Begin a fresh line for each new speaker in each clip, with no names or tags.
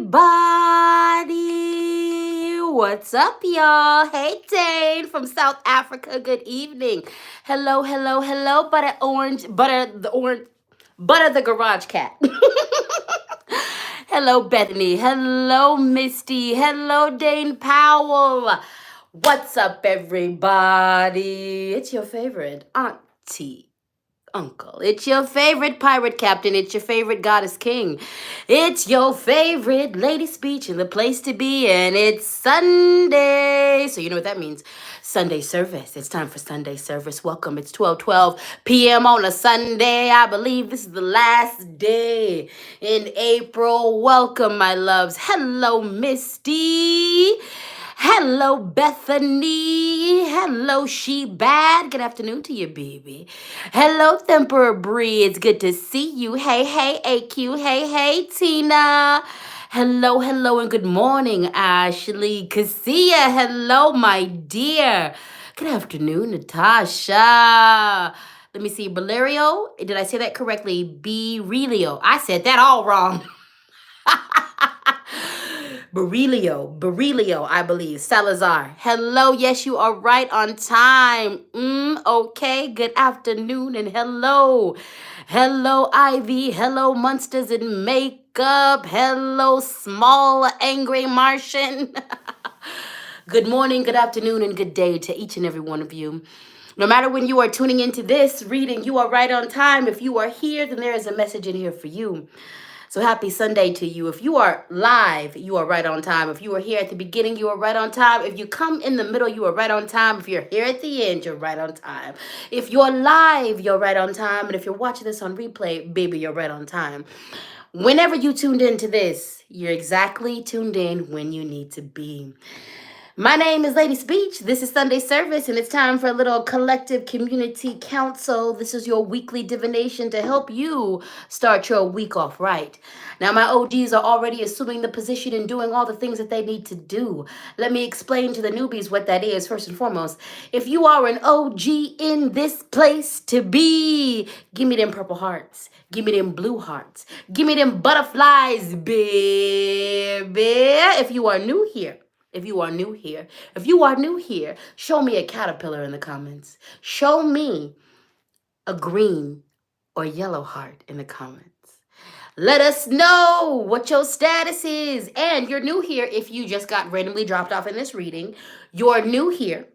everybody. What's up, y'all? Hey, Dane from South Africa. Good evening. Hello, hello, hello. Butter the garage cat. Hello, Bethany. Hello, Misty. Hello, Dane Powell. What's up, everybody? It's your favorite auntie. Uncle. It's your favorite pirate captain. It's your favorite goddess king. It's your favorite LadySpeech in the place to be. And it's Sunday. So you know what that means. Sunday service. It's time for Sunday service. Welcome. It's 12:12 p.m. on a Sunday. I believe this is the last day in April. Welcome, my loves. Hello, Misty. Hello, Bethany. Hello, She Bad. Good afternoon to you, baby. Hello, Emperor Bree. It's good to see you. Hey, hey, AQ. Hey, hey, Tina. Hello, hello, and good morning, Ashley. Cassia. Hello, my dear. Good afternoon, Natasha. Let me see. Valerio. Did I say that correctly? Berelio. I said that all wrong. Berelio, I believe. Salazar. Hello, yes, you are right on time. Okay, good afternoon and hello. Hello, Ivy. Hello, Monsters in Makeup. Hello, Small Angry Martian. Good morning, good afternoon, and good day to each and every one of you. No matter when you are tuning into this reading, you are right on time. If you are here, then there is a message in here for you. So happy Sunday to you. If you are live, you are right on time. If you are here at the beginning, you are right on time. If you come in the middle, you are right on time. If you're here at the end, you're right on time. If you're live, you're right on time. And if you're watching this on replay, baby, you're right on time. Whenever you tuned into this, you're exactly tuned in when you need to be. My name is LadySpeech. This is Sunday service, and it's time for a little collective community council. This is your weekly divination to help you start your week off right. Now, my OGs are already assuming the position and doing all the things that they need to do. Let me explain to the newbies what that is, first and foremost. If you are an OG in this place to be, give me them purple hearts. Give me them blue hearts. Give me them butterflies, baby. If you are new here, show me a caterpillar in the comments. Show me a green or yellow heart in the comments. Let us know what your status is. And you're new here if you just got randomly dropped off in this reading. You're new here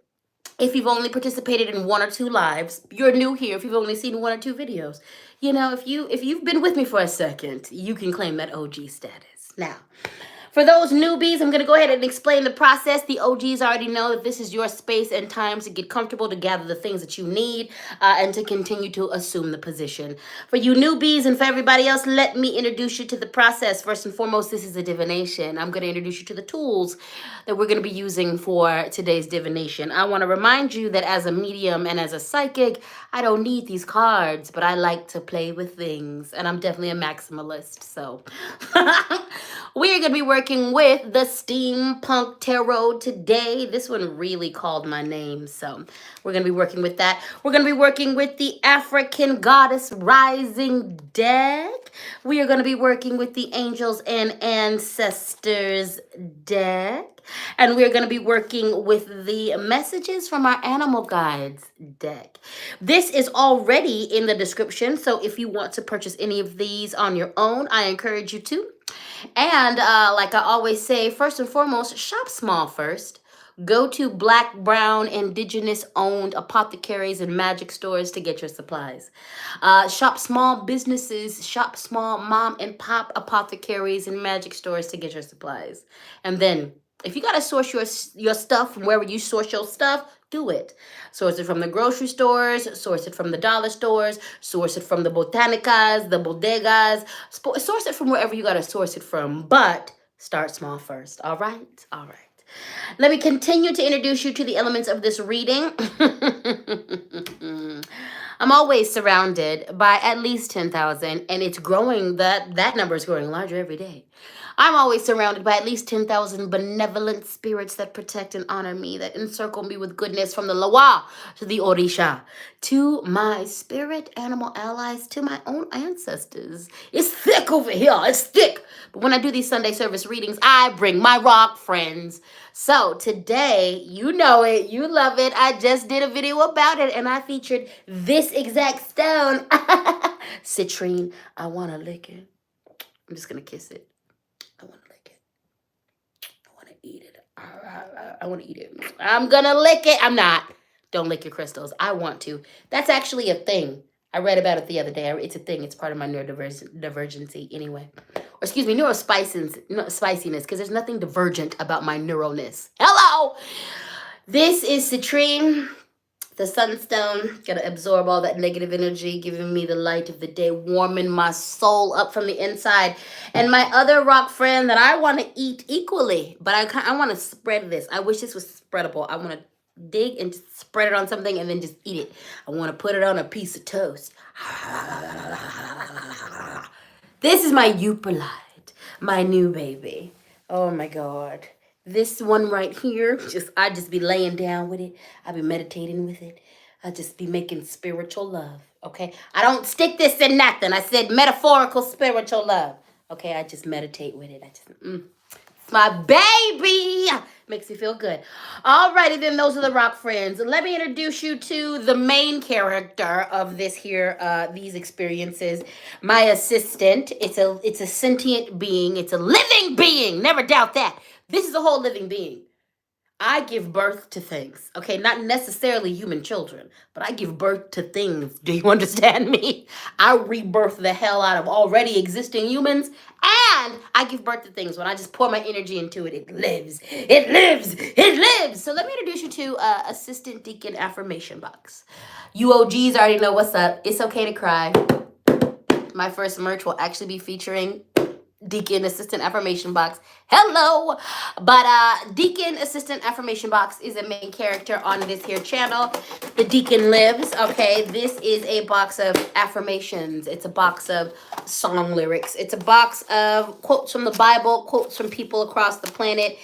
if you've only participated in 1 or 2 lives. You're new here if you've only seen 1 or 2 videos. You know, if you've been with me for a second, you can claim that OG status. Now, for those newbies, I'm going to go ahead and explain the process. The OGs already know that this is your space and time to get comfortable, to gather the things that you need, and to continue to assume the position. For you newbies and for everybody else, let me introduce you to the process. First and foremost, this is a divination. I'm going to introduce you to the tools that we're going to be using for today's divination. I want to remind you that as a medium and as a psychic, I don't need these cards, but I like to play with things, and I'm definitely a maximalist, so... We are going to be working with the Steampunk Tarot today. This one really called my name, so we're going to be working with that. We're going to be working with the African Goddess Rising deck. We are going to be working with the Angels and Ancestors deck. And we're going to be working with the Messages from Our Animal Guides deck. This is already in the description, so if you want to purchase any of these on your own, I encourage you to. And like I always say, first and foremost, shop small first. Go to Black, Brown, Indigenous-owned apothecaries and magic stores to get your supplies. Shop small businesses, shop small mom-and-pop apothecaries and magic stores to get your supplies. And then, if you got to source your stuff from wherever you source your stuff, do it. Source it from the grocery stores, source it from the dollar stores, source it from the botanicas, the bodegas, source it from wherever you got to source it from, but start small first, all right? All right. Let me continue to introduce you to the elements of this reading. I'm always surrounded by at least 10,000, and it's growing, that number is growing larger every day. I'm always surrounded by at least 10,000 benevolent spirits that protect and honor me, that encircle me with goodness from the Lawa to the Orisha, to my spirit animal allies, to my own ancestors. It's thick over here. It's thick. But when I do these Sunday service readings, I bring my rock friends. So today, you know it, you love it. I just did a video about it and I featured this exact stone. Citrine, I want to lick it. I'm just going to kiss it. I want to lick it. I want to eat it. I want to eat it. I'm going to lick it. I'm not. Don't lick your crystals. I want to. That's actually a thing. I read about it the other day. It's a thing. It's part of my neurodivergency anyway. Or excuse me, spiciness, because there's nothing divergent about my neuralness. Hello! This is Citrine, the sunstone. Gonna absorb all that negative energy, giving me the light of the day, warming my soul up from the inside. And my other rock friend that I want to eat equally, but I want to spread this. I wish this was spreadable. I want to dig and just spread it on something and then just eat it. I want to put it on a piece of toast. This is my Yooperlite, my new baby. Oh my God. This one right here, I just be laying down with it. I be meditating with it. I just be making spiritual love, okay? I don't stick this in nothing. I said metaphorical spiritual love. Okay, I just meditate with it. It's my baby. Makes me feel good. Alrighty then, those are the rock friends. Let me introduce you to the main character of this here, these experiences. My assistant. It's a sentient being. It's a living being. Never doubt that. This is a whole living being. I give birth to things, okay? Not necessarily human children, but I give birth to things. Do you understand me? I rebirth the hell out of already existing humans, and I give birth to things. When I just pour my energy into it, it lives. It lives. It lives. So let me introduce you to Assistant Deacon Affirmation Box. You OGs already know what's up. It's okay to cry. My first merch will actually be featuring Deacon Assistant Affirmation Box. Hello! But Deacon Assistant Affirmation Box is a main character on this here channel. The Deacon lives, okay? This is a box of affirmations. It's a box of song lyrics. It's a box of quotes from the Bible, quotes from people across the planet,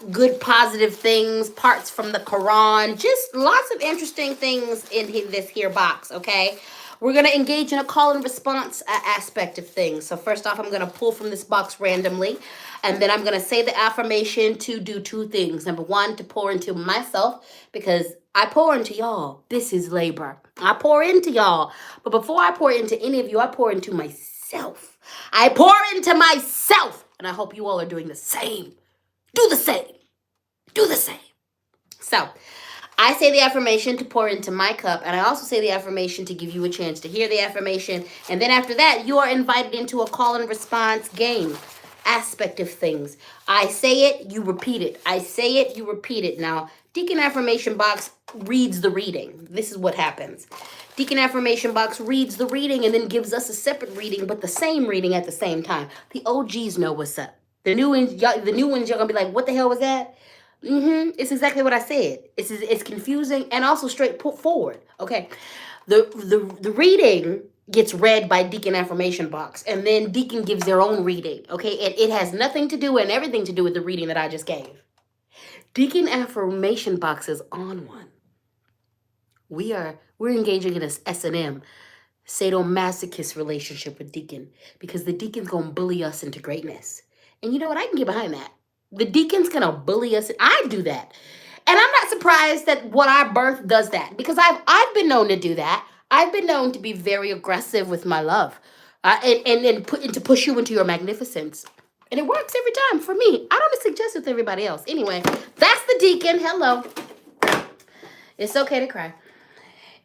good positive things, parts from the Quran, just lots of interesting things in this here box, okay? We're going to engage in a call and response aspect of things. So first off, I'm going to pull from this box randomly. And then I'm going to say the affirmation to do two things. Number one, to pour into myself, because I pour into y'all. This is labor. I pour into y'all. But before I pour into any of you, I pour into myself. I pour into myself. And I hope you all are doing the same. Do the same. Do the same. So I say the affirmation to pour into my cup, and I also say the affirmation to give you a chance to hear the affirmation. And then after that, you are invited into a call and response game aspect of things. I say it, you repeat it. I say it, you repeat it. Now, Deacon Affirmation Box reads the reading. This is what happens. Deacon Affirmation Box reads the reading and then gives us a separate reading, but the same reading at the same time. The OGs know what's up. The new ones, you're going to be like, what the hell was that? It's exactly what I said. It's confusing and also straightforward. Okay, the reading gets read by Deacon Affirmation Box, and then Deacon gives their own reading. Okay, it has nothing to do and everything to do with the reading that I just gave. Deacon Affirmation Box is on one. We're engaging in a S&M, sadomasochist relationship with Deacon, because the Deacon's gonna bully us into greatness. And you know what? I can get behind that. The Deacon's gonna bully us. I do that. And I'm not surprised that what I birth does that, because I've been known to do that. I've been known to be very aggressive with my love, and to push you into your magnificence. And it works every time for me. I don't suggest it with everybody else. Anyway, that's the Deacon. Hello. It's okay to cry.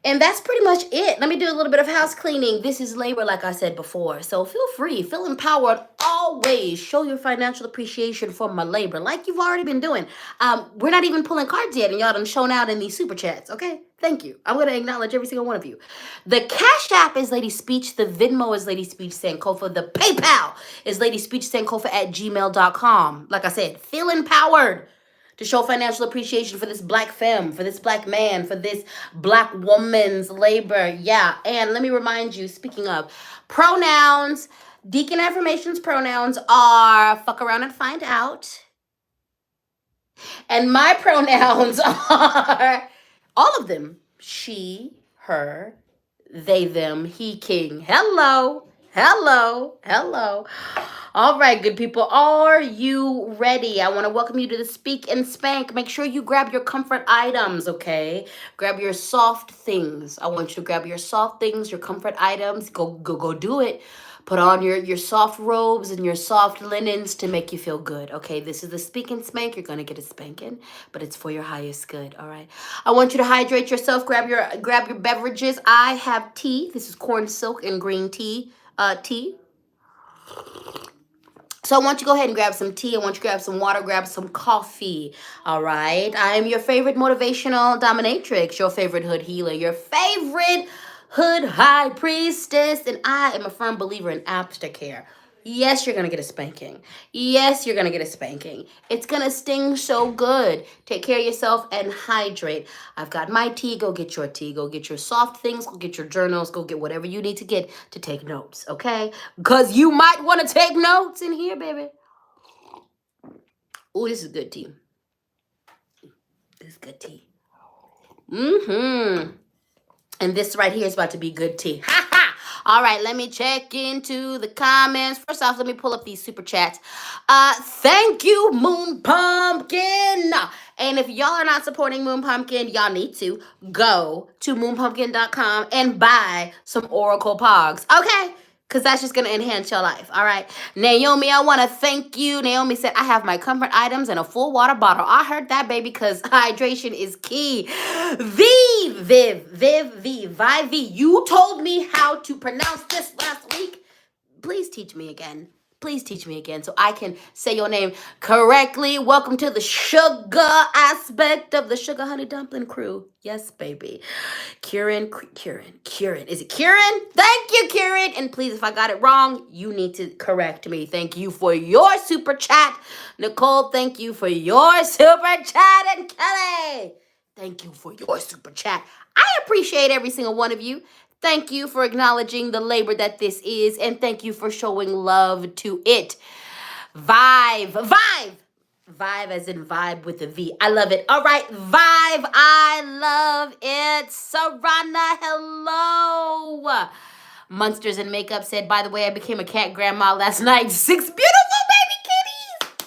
And that's pretty much it. Let me do a little bit of house cleaning. This is labor, like I said before. So feel free, feel empowered. Always show your financial appreciation for my labor, like you've already been doing. We're not even pulling cards yet, and y'all done shown out in these super chats, okay? Thank you. I'm going to acknowledge every single one of you. The Cash App is LadySpeech. The Venmo is LadySpeech Sankofa. The PayPal is LadySpeechSankofa@gmail.com. Like I said, feel empowered to show financial appreciation for this black femme, for this black man, for this black woman's labor. Yeah, and let me remind you, speaking of pronouns, Deacon Affirmations pronouns are fuck around and find out. And my pronouns are all of them. She, her, they, them, he, king. Hello. Hello. Hello. All right, good people. Are you ready? I want to welcome you to the Speak and Spank. Make sure you grab your comfort items, okay? Grab your soft things. I want you to grab your soft things, your comfort items. Go do it. Put on your soft robes and your soft linens to make you feel good, okay? This is the Speak and Spank. You're going to get a spanking, but it's for your highest good, all right? I want you to hydrate yourself. Grab your beverages. I have tea. This is corn silk and green tea. Tea. So I want you to go ahead and grab some tea. I want you to grab some water, grab some coffee. All right. I am your favorite motivational dominatrix, your favorite hood healer, your favorite hood high priestess, and I am a firm believer in aftercare. Yes, you're going to get a spanking. Yes, you're going to get a spanking. It's going to sting so good. Take care of yourself and hydrate. I've got my tea. Go get your tea. Go get your soft things. Go get your journals. Go get whatever you need to get to take notes, okay? Because you might want to take notes in here, baby. Oh, this is good tea. This is good tea. Mm-hmm. And this right here is about to be good tea. Ha ha! All right, let me check into the comments. First off, let me pull up these super chats. Thank you, Moon Pumpkin. And if y'all are not supporting Moon Pumpkin, y'all need to go to moonpumpkin.com and buy some Oracle Pogs. Okay? Because that's just going to enhance your life. All right. Naomi, I want to thank you. Naomi said, I have my comfort items and a full water bottle. I heard that, baby, because hydration is key. Viv, you told me how to pronounce this last week. Please teach me again. Please teach me again so I can say your name correctly. Welcome to the sugar aspect of the Sugar Honey Dumpling crew. Yes, baby. Kieran. Is it Kieran? Thank you, Kieran. And please, if I got it wrong, you need to correct me. Thank you for your super chat. Nicole, thank you for your super chat. And Kelly, thank you for your super chat. I appreciate every single one of you. Thank you for acknowledging the labor that this is, and thank you for showing love to it. Vibe as in vibe with a V. I love it. All right, Vibe, I love it. Sarana, hello. Monsters and Makeup said, by the way, I became a cat grandma last night. 6 beautiful baby kitties.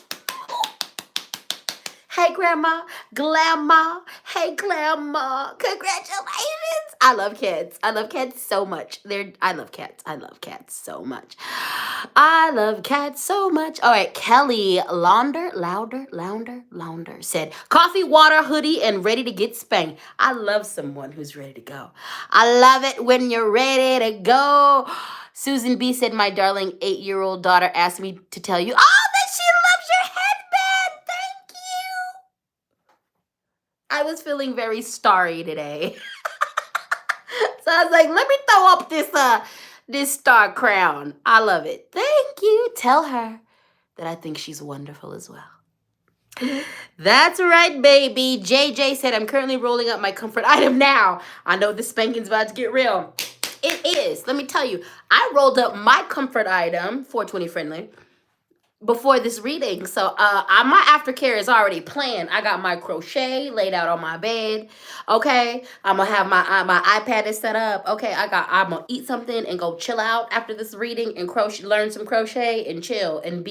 Hey, Grandma. Grandma. Hey, Grandma. Congratulations. I love cats. I love cats so much. I love cats. I love cats so much. I love cats so much. All right, Kelly Launder said, coffee, water, hoodie, and ready to get spanked. I love someone who's ready to go. I love it when you're ready to go. Susan B said, my darling 8-year-old daughter asked me to tell you, that she loves your headband. Thank you. I was feeling very starry today. So I was like, let me throw up this star crown. I love it. Thank you. Tell her that I think she's wonderful as well. That's right, baby. JJ said, I'm currently rolling up my comfort item now. I know the spanking's about to get real. It is. Let me tell you, I rolled up my comfort item, 420 friendly, before this reading. So my aftercare is already planned. I got my crochet laid out on my bed. Okay. I'm gonna have my iPad is set up. Okay. I'm gonna eat something and go chill out after this reading and learn some crochet and chill and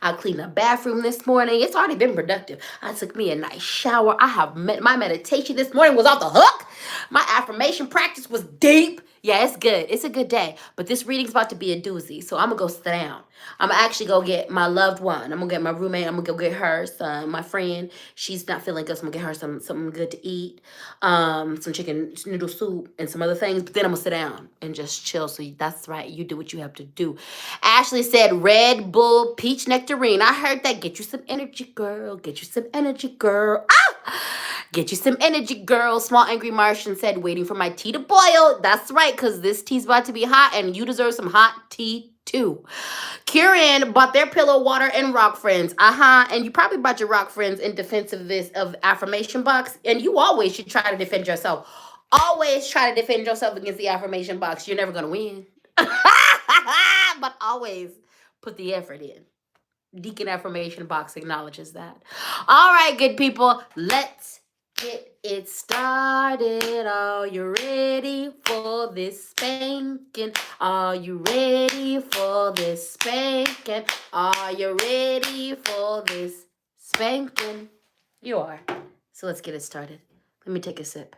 I cleaned the bathroom this morning. It's already been productive. I took me a nice shower. My meditation this morning was off the hook. My affirmation practice was deep. Yeah, it's good. It's a good day. But this reading's about to be a doozy. So I'm going to go sit down. I'm going to actually go get my loved one. I'm going to get my roommate. I'm going to go get her my friend. She's not feeling good. So I'm going to get her something good to eat. Some chicken noodle soup and some other things. But then I'm going to sit down and just chill. So that's right. You do what you have to do. Ashley said, Red Bull Peach Nectarine. I heard that. Get you some energy, girl. Get you some energy, girl. Get you some energy, girl. Small Angry Martian said, waiting for my tea to boil. That's right, because this tea's about to be hot, and you deserve some hot tea, too. Kieran bought their pillow, water, and rock friends. And you probably bought your rock friends in defense of affirmation box, and you always should try to defend yourself. Always try to defend yourself against the affirmation box. You're never going to win. But always put the effort in. Deacon Affirmation Box acknowledges that. All right, good people, let's get it started. Are you ready for this spanking? Are you ready for this spanking? Are you ready for this spanking? You are. So let's get it started. Let me take a sip.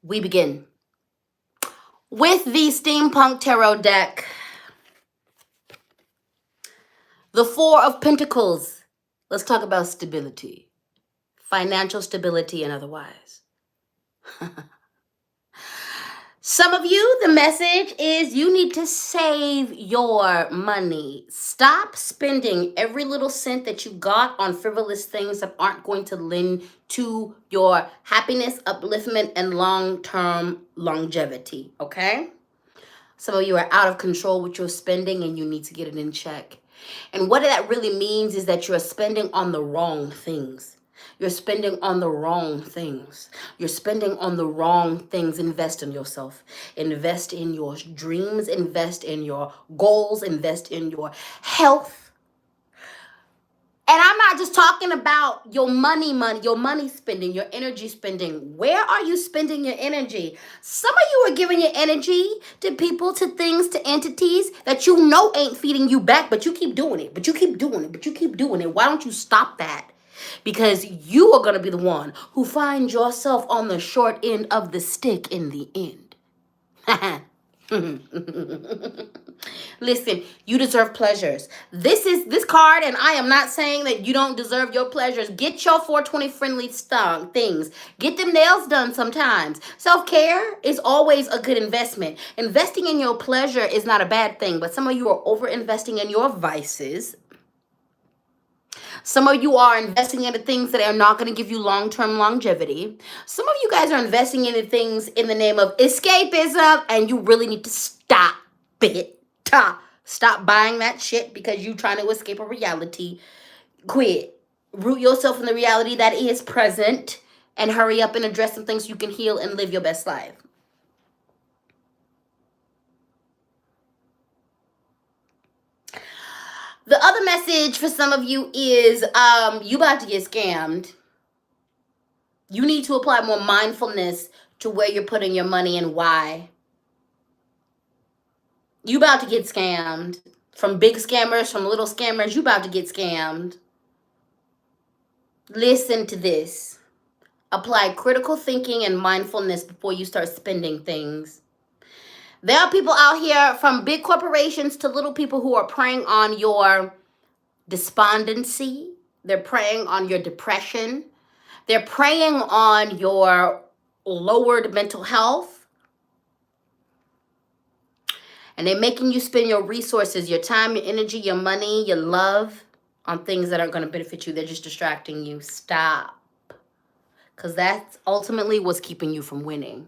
We begin with the Steampunk Tarot deck. The Four of Pentacles. Let's talk about stability. Financial stability and otherwise. Some of you, the message is you need to save your money. Stop spending every little cent that you got on frivolous things that aren't going to lend to your happiness, upliftment, and long-term longevity, okay? Some of you are out of control with your spending and you need to get it in check. And what that really means is that you're spending on the wrong things. You're spending on the wrong things. You're spending on the wrong things. Invest in yourself. Invest in your dreams. Invest in your goals. Invest in your health. And I'm not just talking about your money, your money spending, your energy spending. Where are you spending your energy? Some of you are giving your energy to people, to things, to entities that you know ain't feeding you back, but you keep doing it, but you keep doing it, but you keep doing it. Why don't you stop that? Because you are going to be the one who finds yourself on the short end of the stick in the end. Listen, you deserve pleasures. This card, and I am not saying that you don't deserve your pleasures. Get your 420 friendly things. Get them nails done sometimes. Self-care is always a good investment. Investing in your pleasure is not a bad thing, but some of you are over investing in your vices. Some of you are investing into things that are not going to give you long-term longevity. Some of you guys are investing into things in the name of escapism, and you really need to stop it. Stop buying that shit because you're trying to escape a reality. Quit. Root yourself in the reality that is present and hurry up and address some things so you can heal and live your best life. The other message for some of you is you about to get scammed. You need to apply more mindfulness to where you're putting your money and why. You about to get scammed. From big scammers, from little scammers, you about to get scammed. Listen to this. Apply critical thinking and mindfulness before you start spending things. There are people out here from big corporations to little people who are preying on your despondency. They're preying on your depression. They're preying on your lowered mental health. And they're making you spend your resources, your time, your energy, your money, your love on things that aren't going to benefit you. They're just distracting you. Stop. Because that's ultimately what's keeping you from winning.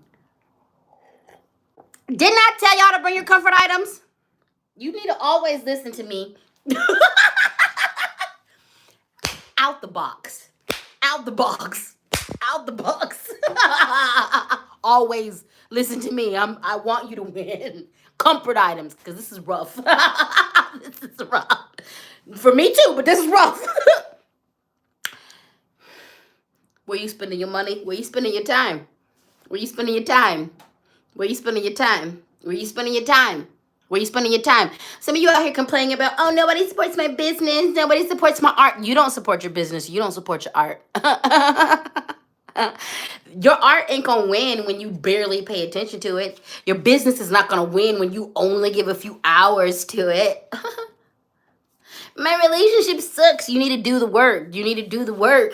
Didn't I tell y'all to bring your comfort items? You need to always listen to me. Out the box. Out the box. Out the box. Always listen to me. I want you to win. Comfort items, because this is rough. This is rough. For me too, but this is rough. Where you spending your money? Where you spending your time? Where you spending your time? Where you spending your time? Where you spending your time? Where you spending your time? Some of you out here complaining about, oh, nobody supports my business. Nobody supports my art. You don't support your business. You don't support your art. Your art ain't gonna win when you barely pay attention to it. Your business is not gonna win when you only give a few hours to it. My relationship sucks. You need to do the work. You need to do the work.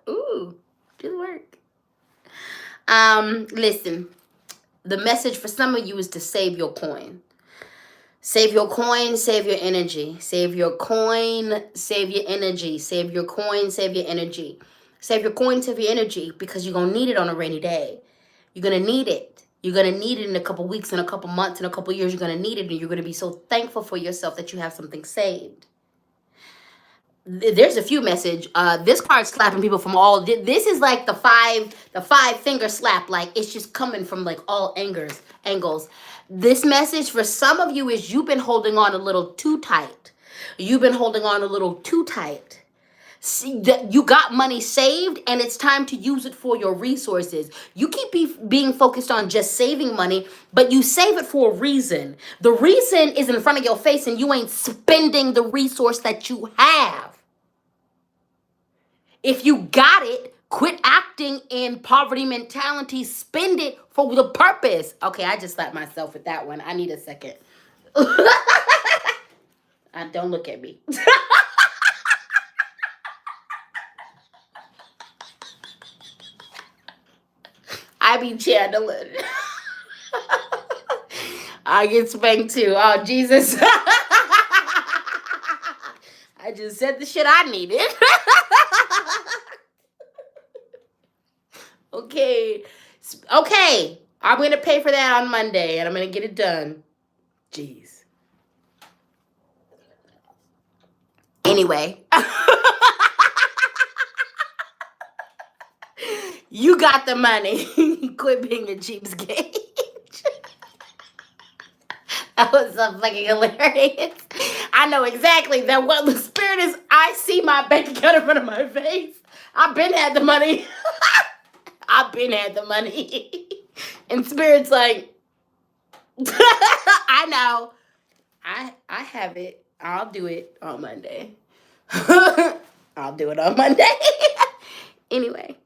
Ooh, do the work. Listen, the message for some of you is to save your coin. Save your coin, save your energy. Save your coin, save your energy. Save your coin, save your energy. Save your coin, save your energy, because you're going to need it on a rainy day. You're going to need it. You're going to need it in a couple weeks, in a couple months, in a couple years. You're going to need it, and you're going to be so thankful for yourself that you have something saved. there's a few message. This card's slapping people from all. This is like the five finger slap. Like it's just coming from like all angles. This message for some of you is you've been holding on a little too tight. You've been holding on a little too tight. See, that you got money saved and it's time to use it for your resources. You keep being focused on just saving money, but you save it for a reason. The reason is in front of your face and you ain't spending the resource that you have. If you got it, quit acting in poverty mentality. Spend it for the purpose. Okay, I just slapped myself with that one. I need a second. Don't look at me. I be channeling. I get spanked too. Oh, Jesus. I just said the shit I needed. Okay. Okay. I'm going to pay for that on Monday and I'm going to get it done. Jeez. Anyway. You got the money. Quit being a cheapskate. That was so fucking hilarious. I know exactly that what the spirit is. I see my bank account in front of my face. I've been had the money. I've been had the money. And spirit's like, I know. I have it. I'll do it on Monday. I'll do it on Monday. Anyway.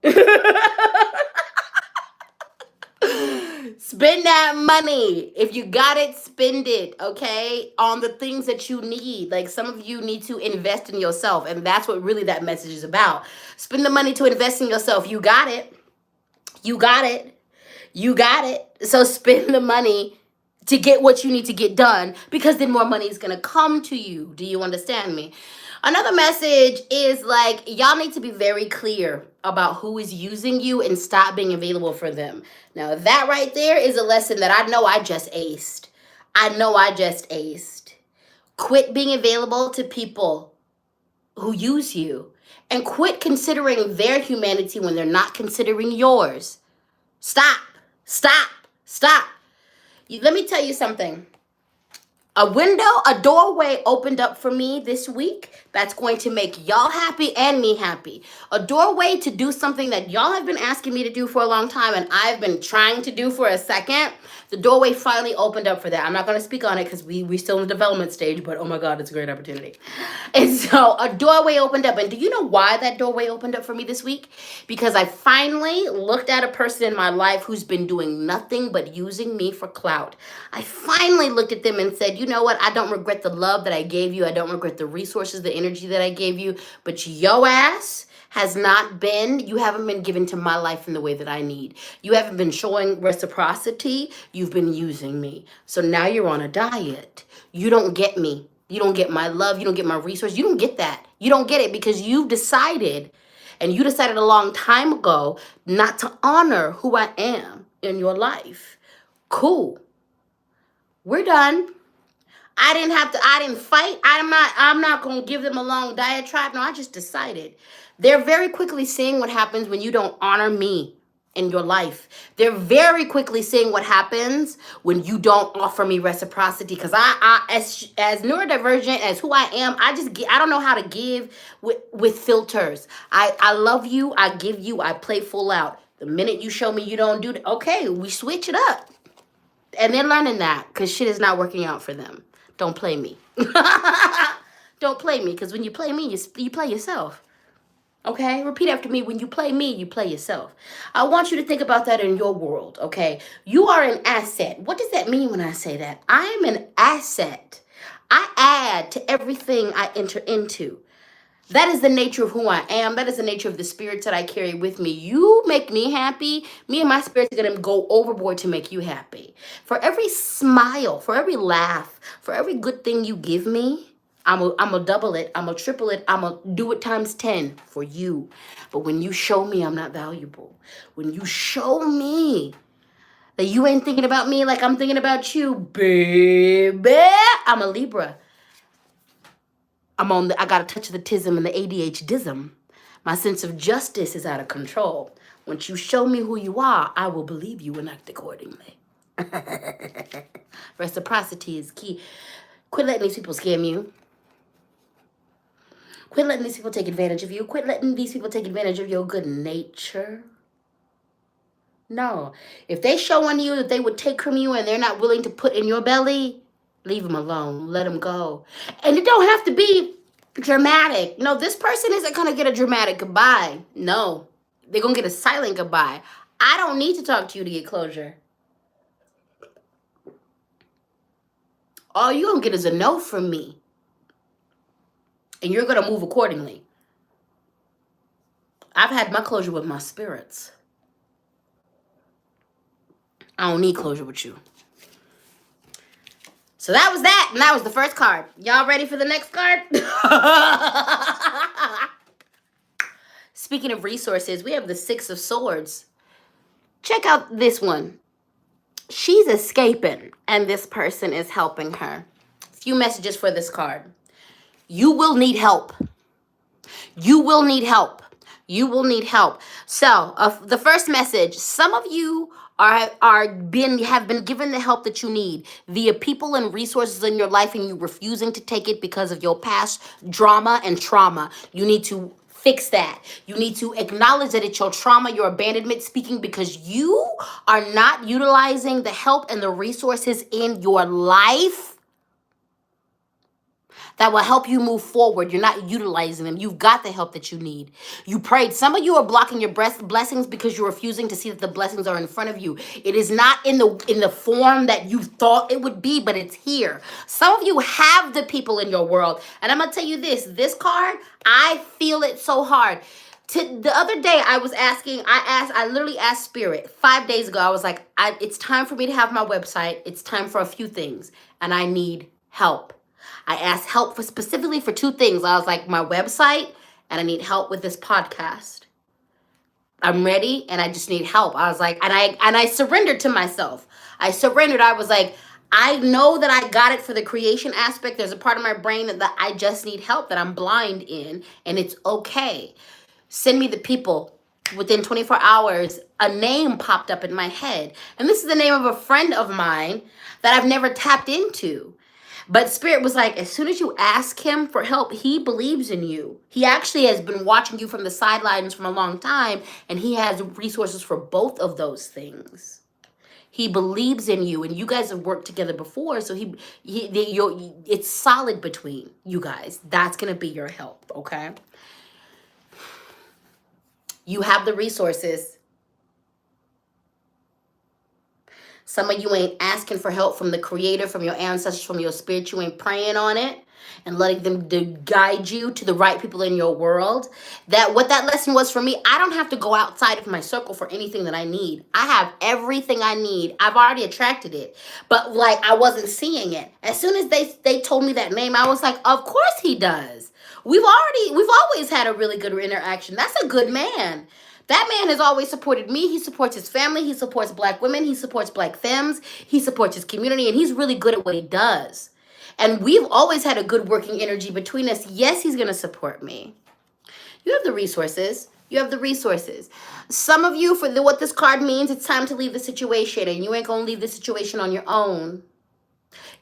Spend that money. If you got it, spend it, okay? On the things that you need. Like some of you need to invest in yourself. And that's what really that message is about. Spend the money to invest in yourself. You got it. You got it. You got it. So spend the money to get what you need to get done because then more money is going to come to you. Do you understand me? Another message is like, y'all need to be very clear about who is using you and stop being available for them. Now, that right there is a lesson that I know I just aced. Quit being available to people who use you and quit considering their humanity when they're not considering yours. Stop. Let me tell you something. A doorway opened up for me this week that's going to make y'all happy and me happy. A doorway to do something that y'all have been asking me to do for a long time and I've been trying to do for a second. The doorway finally opened up for that. I'm not going to speak on it because we're still in the development stage, but oh my God, it's a great opportunity. And so a doorway opened up. And do you know why that doorway opened up for me this week? Because I finally looked at a person in my life who's been doing nothing but using me for clout. I finally looked at them and said, you know what? I don't regret the love that I gave you. I don't regret the resources, the energy that I gave you. But your ass you haven't been given to my life in the way that I need. You haven't been showing reciprocity. You've been using me. So now you're on a diet. You don't get me. You don't get my love. You don't get my resource. You don't get that. You don't get it because you've decided, and you decided a long time ago, not to honor who I am in your life. Cool. We're done. I didn't fight. I'm not going to give them a long diatribe. No, I just decided. They're very quickly seeing what happens when you don't honor me in your life. They're very quickly seeing what happens when you don't offer me reciprocity. Because as neurodivergent as who I am, I don't know how to give with filters. I love you. I give you. I play full out. The minute you show me you don't do that, okay, we switch it up. And they're learning that because shit is not working out for them. Don't play me. Don't play me, because when you play me, you play yourself. Okay? Repeat after me. When you play me, you play yourself. I want you to think about that in your world, okay? You are an asset. What does that mean when I say that? I am an asset. I add to everything I enter into. That is the nature of who I am. That is the nature of the spirits that I carry with me. You make me happy. Me and my spirits are going to go overboard to make you happy. For every smile, for every laugh, for every good thing you give me, I'm going to double it. I'm going to triple it. I'm going to do it times 10 for you. But when you show me I'm not valuable, when you show me that you ain't thinking about me like I'm thinking about you, baby, I'm a Libra. I got a touch of the tism and the ADHDism. My sense of justice is out of control. Once you show me who you are, I will believe you and act accordingly. Reciprocity is key. Quit letting these people scam you. Quit letting these people take advantage of you. Quit letting these people take advantage of your good nature. No. If they showing you that they would take from you and they're not willing to put in your belly, leave them alone. Let them go. And it don't have to be dramatic. No, this person isn't going to get a dramatic goodbye. No. They're going to get a silent goodbye. I don't need to talk to you to get closure. All you're going to get is a no from me. And you're going to move accordingly. I've had my closure with my spirits. I don't need closure with you. So that was that. And that was the first card. Y'all ready for the next card? Speaking of resources, we have the Six of Swords. Check out this one. She's escaping, and this person is helping her. A few messages for this card. You will need help. You will need help. You will need help. So, the first message, some of you have been given the help that you need via people and resources in your life, and you refusing to take it because of your past drama and trauma. You need to fix that. You need to acknowledge that it's your trauma, your abandonment speaking, because you are not utilizing the help and the resources in your life that will help you move forward. You're not utilizing them. You've got the help that you need. You prayed. Some of you are blocking your blessings because you're refusing to see that the blessings are in front of you. It is not in the form that you thought it would be, but it's here. Some of you have the people in your world. And I'm going to tell you this card, I feel it so hard. The other day, I literally asked Spirit 5 days ago. I was like, it's time for me to have my website. It's time for a few things. And I need help. I asked help specifically for two things. I was like, my website, and I need help with this podcast. I'm ready, and I just need help. I was like, and I surrendered to myself. I surrendered. I was like, I know that I got it for the creation aspect. There's a part of my brain that I just need help, that I'm blind in, and it's okay. Send me the people. Within 24 hours, a name popped up in my head. And this is the name of a friend of mine that I've never tapped into. But Spirit was like, as soon as you ask him for help, he believes in you. He actually has been watching you from the sidelines from a long time, and he has resources for both of those things. He believes in you, and you guys have worked together before, so it's solid between you guys. That's going to be your help, okay? You have the resources. Some of you ain't asking for help from the creator, from your ancestors, from your spirit. You ain't praying on it and letting them guide you to the right people in your world. What that lesson was for me, I don't have to go outside of my circle for anything that I need. I have everything I need. I've already attracted it. But like, I wasn't seeing it. As soon as they told me that name, I was like, of course he does. We've always had a really good interaction. That's a good man. That man has always supported me. He supports his family. He supports Black women. He supports Black femmes. He supports his community, and he's really good at what he does. And we've always had a good working energy between us. Yes, he's going to support me. You have the resources. You have the resources. Some of you, what this card means, it's time to leave the situation, and you ain't going to leave the situation on your own.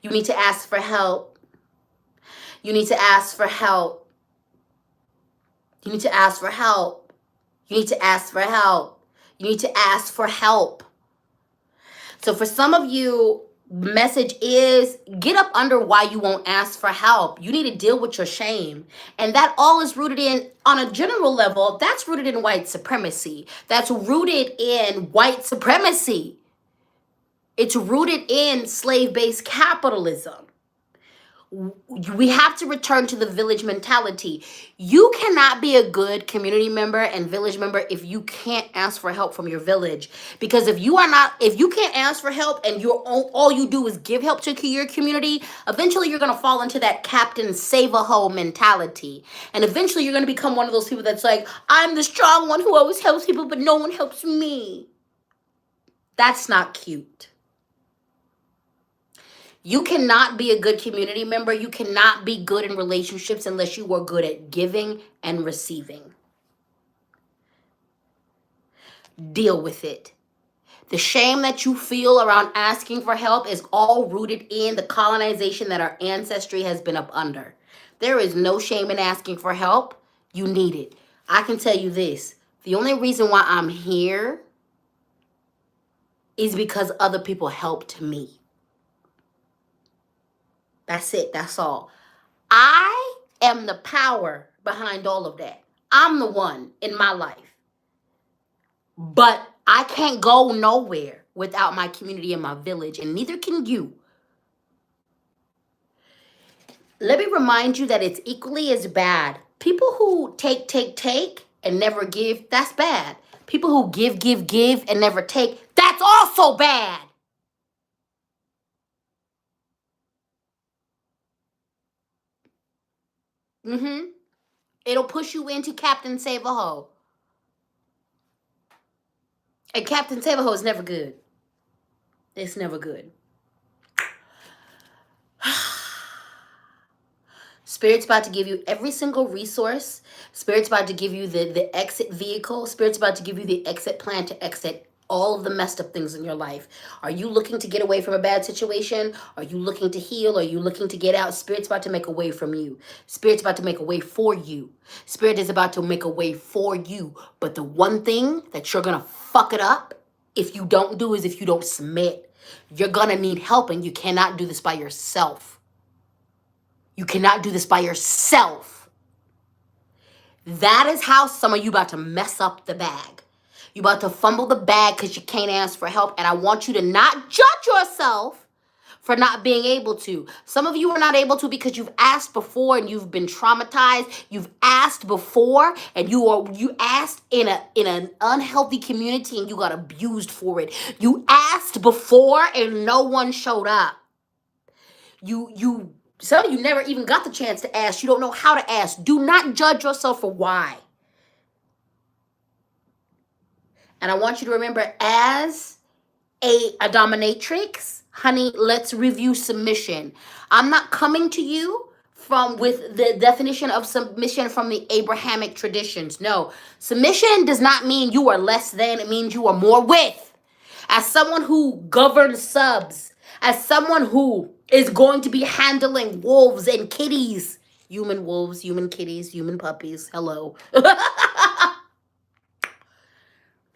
You need to ask for help. You need to ask for help. You need to ask for help. You need to ask for help. You need to ask for help. So for some of you, the message is get up under why you won't ask for help. You need to deal with your shame. And that all is rooted in, on a general level, that's rooted in white supremacy. That's rooted in white supremacy. It's rooted in slave-based capitalism. We have to return to the village mentality. You cannot be a good community member and village member if you can't ask for help from your village. Because if you can't ask for help and all you do is give help to your community, eventually you're going to fall into that Captain Save-A-Ho mentality. And eventually you're going to become one of those people that's like, I'm the strong one who always helps people, but no one helps me. That's not cute. You cannot be a good community member. You cannot be good in relationships unless you are good at giving and receiving. Deal with it. The shame that you feel around asking for help is all rooted in the colonization that our ancestry has been up under. There is no shame in asking for help. You need it. I can tell you this. The only reason why I'm here is because other people helped me. That's it. That's all. I am the power behind all of that. I'm the one in my life. But I can't go nowhere without my community and my village, and neither can you. Let me remind you that it's equally as bad. People who take, and never give, that's bad. People who give, and never take, that's also bad. It'll push you into Captain Save-A-Ho. And Captain Save-A-Ho is never good. It's never good. Spirit's about to give you every single resource. Spirit's about to give you the exit vehicle. Spirit's about to give you the exit plan to exit all of the messed up things in your life. Are you looking to get away from a bad situation? Are you looking to heal? Are you looking to get out? Spirit's about to make a way from you. Spirit's about to make a way for you. Spirit is about to make a way for you. But the one thing that you're going to fuck it up if you don't do is if you don't submit. You're going to need help, and you cannot do this by yourself. You cannot do this by yourself. That is how some of you about to mess up the bag. You about to fumble the bag because you can't ask for help. And I want you to not judge yourself for not being able to. Some of you are not able to because you've asked before and you've been traumatized. You've asked before and you asked in an unhealthy community and you got abused for it. You asked before and no one showed up. Some of you never even got the chance to ask. You don't know how to ask. Do not judge yourself for why. And I want you to remember, as a dominatrix, honey, let's review submission. I'm not coming to you with the definition of submission from the Abrahamic traditions. No, submission does not mean you are less than. It means you are more with. As someone who governs subs, as someone who is going to be handling wolves and kitties, human wolves, human kitties, human puppies, hello.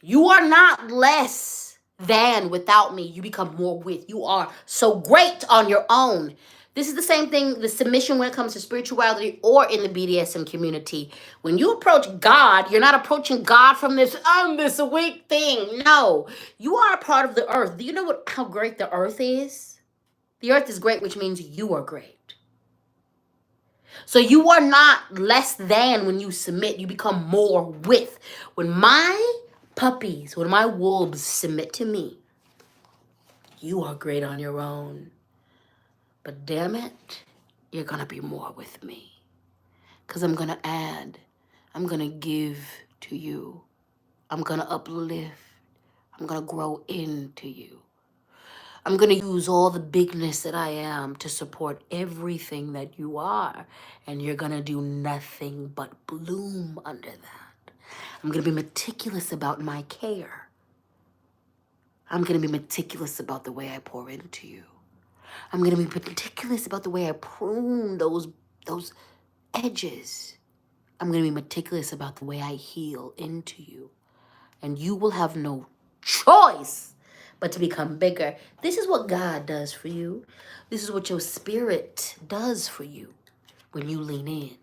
You are not less than without me. You become more with. You are so great on your own. This is the same thing, the submission when it comes to spirituality or in the BDSM community. When you approach God, you're not approaching God from this, I'm this weak thing. No, you are a part of the earth. Do you know how great the earth is? The earth is great, which means you are great. So you are not less than when you submit. You become more with. When my puppies, when my wolves submit to me, you are great on your own. But damn it, you're going to be more with me. Because I'm going to add. I'm going to give to you. I'm going to uplift. I'm going to grow into you. I'm going to use all the bigness that I am to support everything that you are. And you're going to do nothing but bloom under that. I'm going to be meticulous about my care. I'm going to be meticulous about the way I pour into you. I'm going to be meticulous about the way I prune those edges. I'm going to be meticulous about the way I heal into you. And you will have no choice but to become bigger. This is what God does for you. This is what your spirit does for you when you lean in.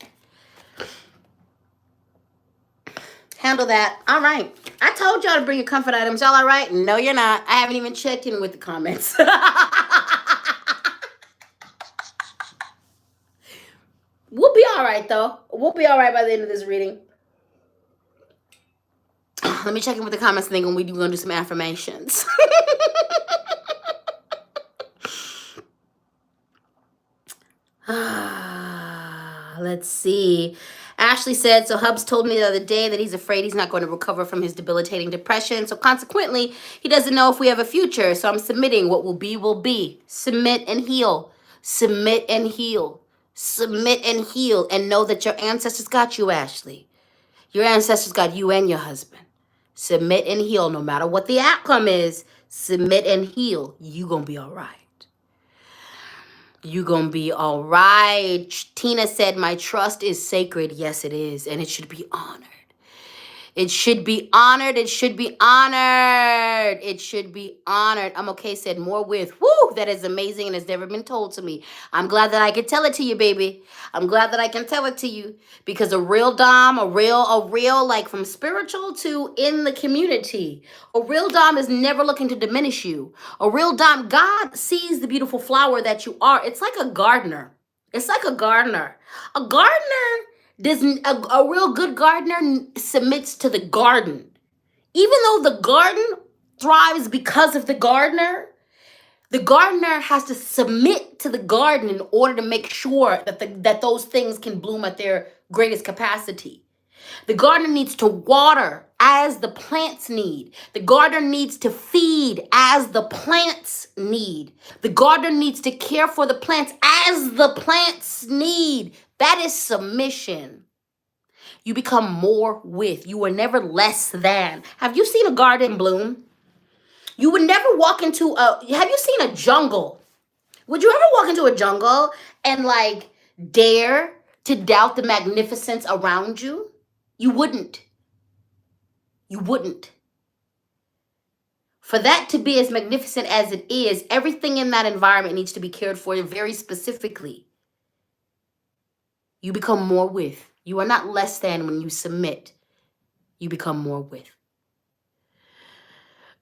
Handle that. All right. I told y'all to bring your comfort items. Y'all all right? No, you're not. I haven't even checked in with the comments. We'll be all right, though. We'll be all right by the end of this reading. Let me check in with the comments and then we're going to do some affirmations. Let's see. Ashley said, so Hubs told me the other day that he's afraid he's not going to recover from his debilitating depression. So consequently, he doesn't know if we have a future. So I'm submitting. What will be, will be. Submit and heal. Submit and heal. Submit and heal. And know that your ancestors got you, Ashley. Your ancestors got you and your husband. Submit and heal. No matter what the outcome is, submit and heal. You gonna be all right. You gonna be all right. Tina said, my trust is sacred. Yes, it is. And it should be honored. It should be honored. It should be honored. It should be honored. I'm okay, said more with. Woo, that is amazing and has never been told to me. I'm glad that I can tell it to you, baby. I'm glad that I can tell it to you because a real dom, a real, like from spiritual to in the community, a real dom is never looking to diminish you. A real dom, God sees the beautiful flower that you are. It's like a gardener. It's like a gardener. A gardener doesn't, a real good gardener submits to the garden. Even though the garden thrives because of the gardener has to submit to the garden in order to make sure that those things can bloom at their greatest capacity. The gardener needs to water as the plants need. The gardener needs to feed as the plants need. The gardener needs to care for the plants as the plants need. That is submission. You become more with. You are never less than. Have you seen a garden bloom? You would never walk into have you seen a jungle? Would you ever walk into a jungle and like dare to doubt the magnificence around you? You wouldn't. You wouldn't. For that to be as magnificent as it is, everything in that environment needs to be cared for very specifically. You become more with. You are not less than when you submit. You become more with.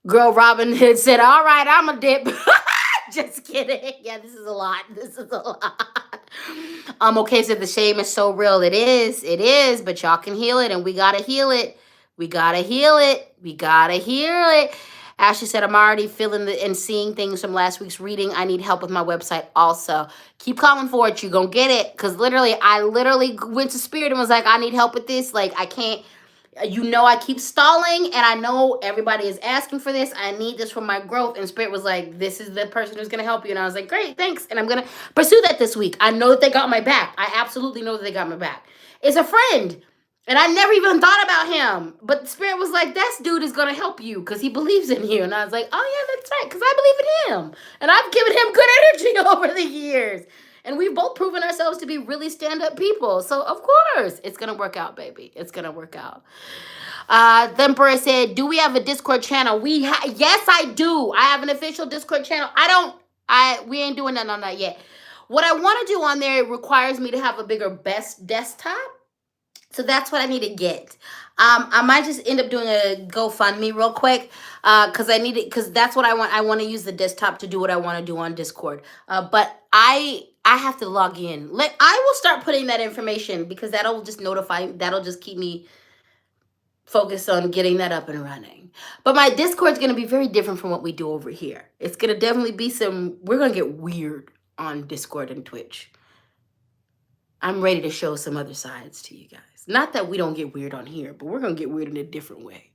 Girl Robin had said, all right, I'm a dip. Just kidding. Yeah, this is a lot. This is a lot. Okay, so the shame is so real. It is, but y'all can heal it, and we gotta heal it. We gotta heal it. We gotta heal it. Ashley said, I'm already feeling and seeing things from last week's reading. I need help with my website also. Keep calling for it. You're gonna get it. Because I literally went to Spirit and was like, I need help with this. Like, I can't. I keep stalling, and I know everybody is asking for this. I need this for my growth. And Spirit was like, this is the person who's going to help you. And I was like, great, thanks. And I'm going to pursue that this week. I know that they got my back. I absolutely know that they got my back. It's a friend. And I never even thought about him. But Spirit was like, this dude is going to help you because he believes in you. And I was like, oh, yeah, that's right, because I believe in him. And I've given him good energy over the years. And we've both proven ourselves to be really stand-up people. So, of course, it's going to work out, baby. It's going to work out. The Emperor said, do we have a Discord channel? Yes, I do. I have an official Discord channel. We ain't doing nothing on that yet. What I want to do on there, it requires me to have a bigger best desktop. So that's what I need to get. I might just end up doing a GoFundMe real quick because that's what I want. I want to use the desktop to do what I want to do on Discord. But I have to log in. I will start putting that information because that'll just keep me focused on getting that up and running. But my Discord is going to be very different from what we do over here. It's going to definitely be we're going to get weird on Discord and Twitch. I'm ready to show some other sides to you guys. Not that we don't get weird on here, but we're going to get weird in a different way.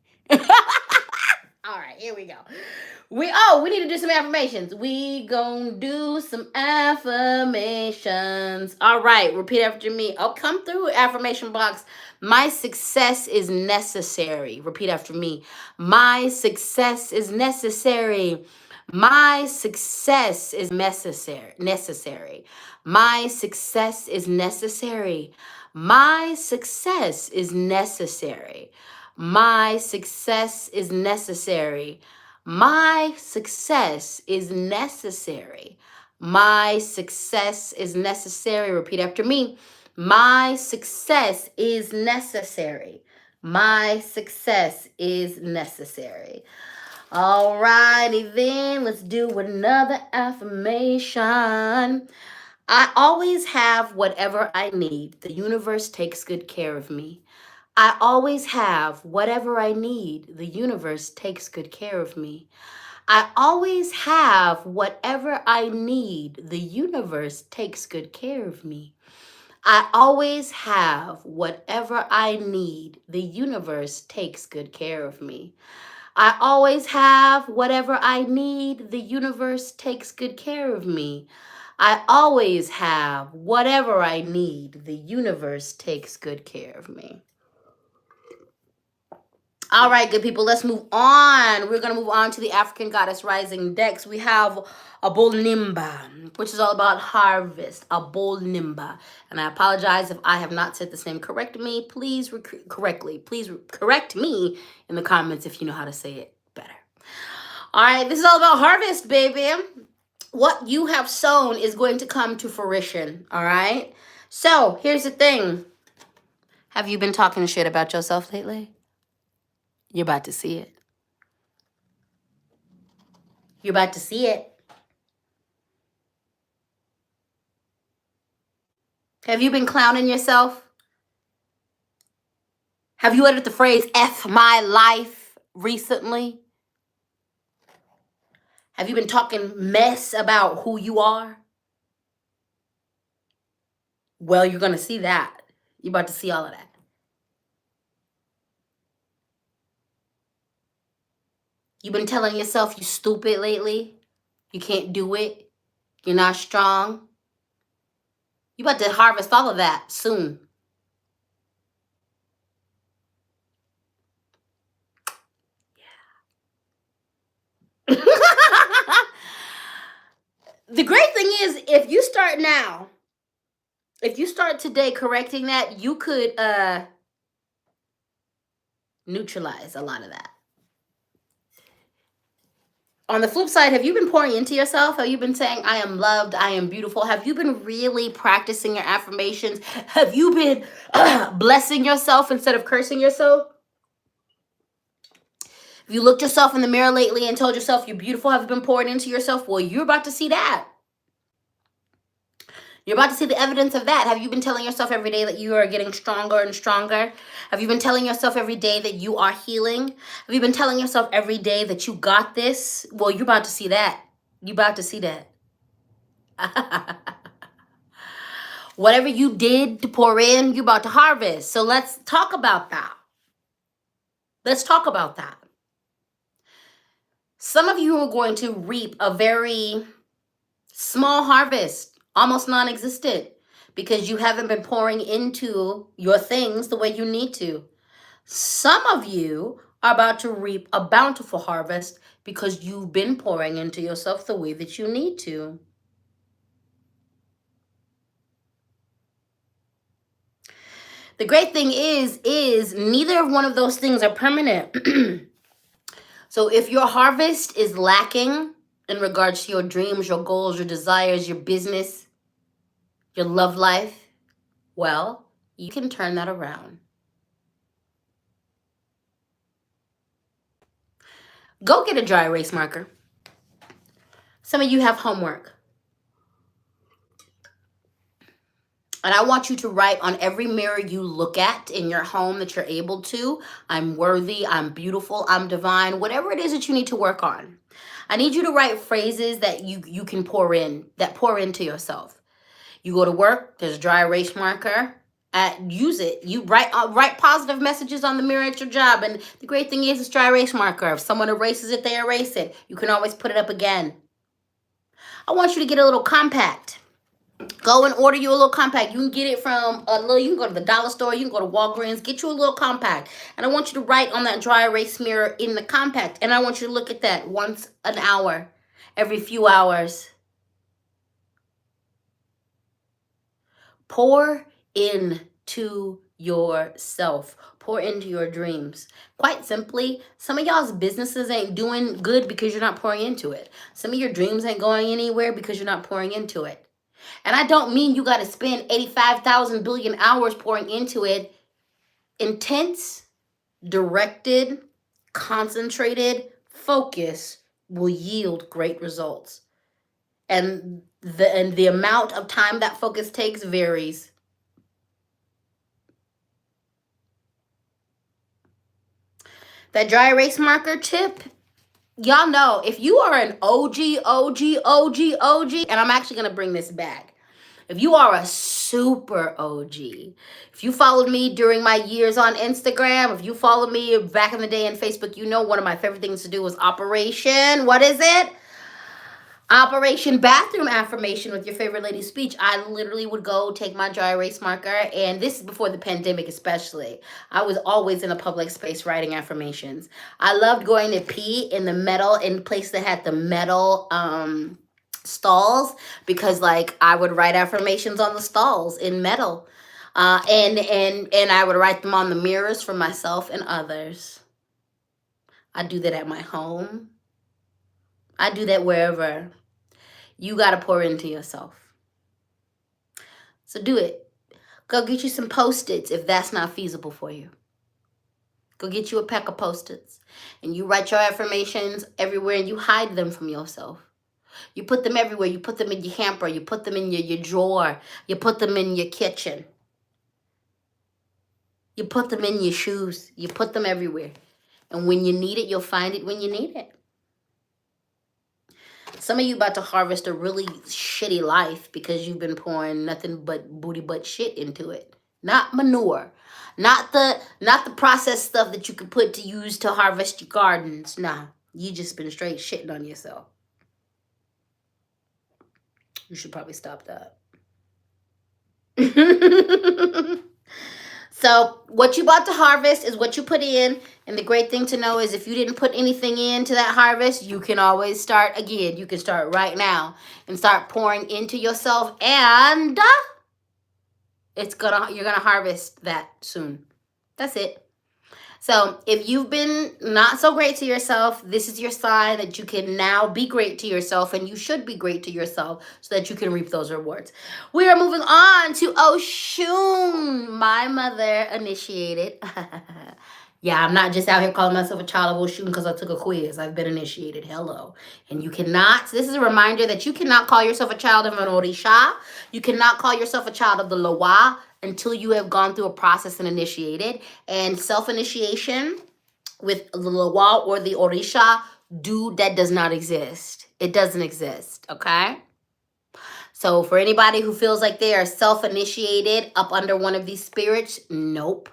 All right, here we go. We need to do some affirmations. We gonna do some affirmations. All right, repeat after me. Oh, come through, affirmation box. My success is necessary. Repeat after me. My success is necessary. My success is necessary. My success is necessary. My success is necessary. My success is necessary. My success is necessary. My success is necessary. Repeat after me. My success is necessary. My success is necessary. All righty then, let's do another affirmation. I always have whatever I need. The universe takes good care of me. I always have whatever I need. The universe takes good care of me. I always have whatever I need. The universe takes good care of me. I always have whatever I need. The universe takes good care of me. I always have whatever I need. The universe takes good care of me. I always have whatever I need. The universe takes good care of me. All right, good people, let's move on. We're going to move on to the African Goddess Rising decks. We have a Bull Nimba, which is all about harvest, a Bull Nimba. And I apologize if I have not said this name correctly. Please correct me in the comments if you know how to say it better. All right, this is all about harvest, baby. What you have sown is going to come to fruition, all right? So here's the thing. Have you been talking shit about yourself lately? You're about to see it. You're about to see it. Have you been clowning yourself? Have you uttered the phrase F my life recently? Have you been talking mess about who you are? Well, you're going to see that. You're about to see all of that. You've been telling yourself you stupid lately. You can't do it. You're not strong. You're about to harvest all of that soon. Yeah. The great thing is, if you start now, if you start today correcting that, you could neutralize a lot of that. On the flip side, have you been pouring into yourself? Have you been saying, I am loved, I am beautiful? Have you been really practicing your affirmations? Have you been blessing yourself instead of cursing yourself? If you looked yourself in the mirror lately and told yourself you're beautiful, have you been pouring into yourself? Well, you're about to see that. You're about to see the evidence of that. Have you been telling yourself every day that you are getting stronger and stronger? Have you been telling yourself every day that you are healing? Have you been telling yourself every day that you got this? Well, you're about to see that. You're about to see that. Whatever you did to pour in, you're about to harvest. So let's talk about that. Let's talk about that. Some of you are going to reap a very small harvest, almost non-existent, because you haven't been pouring into your things the way you need to. Some of you are about to reap a bountiful harvest because you've been pouring into yourself the way that you need to. The great thing is neither of one of those things are permanent. So if your harvest is lacking in regards to your dreams, your goals, your desires, your business, your love life, well, you can turn that around. Go get a dry erase marker. Some of you have homework. And I want you to write on every mirror you look at in your home that you're able to, I'm worthy, I'm beautiful, I'm divine, whatever it is that you need to work on. I need you to write phrases that you can pour in, that pour into yourself. You go to work, there's a dry erase marker. Use it. You write positive messages on the mirror at your job. And the great thing is it's dry erase marker. If someone erases it, they erase it. You can always put it up again. I want you to get a little compact. Go and order you a little compact. You can get it from you can go to the dollar store, you can go to Walgreens, get you a little compact. And I want you to write on that dry erase mirror in the compact. And I want you to look at that once an hour, every few hours. Pour into yourself. Pour into your dreams. Quite simply, some of y'all's businesses ain't doing good because you're not pouring into it. Some of your dreams ain't going anywhere because you're not pouring into it. And I don't mean you got to spend 85,000 billion hours pouring into it. Intense, directed, concentrated focus will yield great results. And the amount of time that focus takes varies. That dry erase marker tip, y'all know, if you are an OG, and I'm actually going to bring this back. If you are a super OG. If you followed me during my years on Instagram, if you followed me back in the day on Facebook, you know one of my favorite things to do was Operation, what is it? Operation Bathroom Affirmation with your favorite lady speech. I literally would go take my dry erase marker, and this is before the pandemic especially. I was always in a public space writing affirmations. I loved going to pee in the metal, in place that had the metal stalls, because like I would write affirmations on the stalls in metal. And I would write them on the mirrors for myself and others. I do that at my home. I do that wherever. You got to pour into yourself. So do it. Go get you some Post-its if that's not feasible for you. Go get you a pack of Post-its. And you write your affirmations everywhere and you hide them from yourself. You put them everywhere. You put them in your hamper. You put them in your drawer. You put them in your kitchen. You put them in your shoes. You put them everywhere. And when you need it, you'll find it when you need it. Some of you about to harvest a really shitty life because you've been pouring nothing but booty butt shit into it. Not manure. Not the processed stuff that you could put to use to harvest your gardens. Nah. You just been straight shitting on yourself. You should probably stop that. So what you about to harvest is what you put in. And the great thing to know is if you didn't put anything into that harvest, you can always start again. You can start right now and start pouring into yourself, and you're gonna harvest that soon. That's it. So if you've been not so great to yourself, this is your sign that you can now be great to yourself, and you should be great to yourself so that you can reap those rewards. We are moving on to Oshun, my mother initiated. Yeah, I'm not just out here calling myself a child of Oshun because I took a quiz. I've been initiated. Hello. And you cannot, this is a reminder that you cannot call yourself a child of an Orisha. You cannot call yourself a child of the Loa until you have gone through a process and initiated. And self-initiation with the Loa or the Orisha, that does not exist. It doesn't exist, okay? So for anybody who feels like they are self-initiated up under one of these spirits, nope.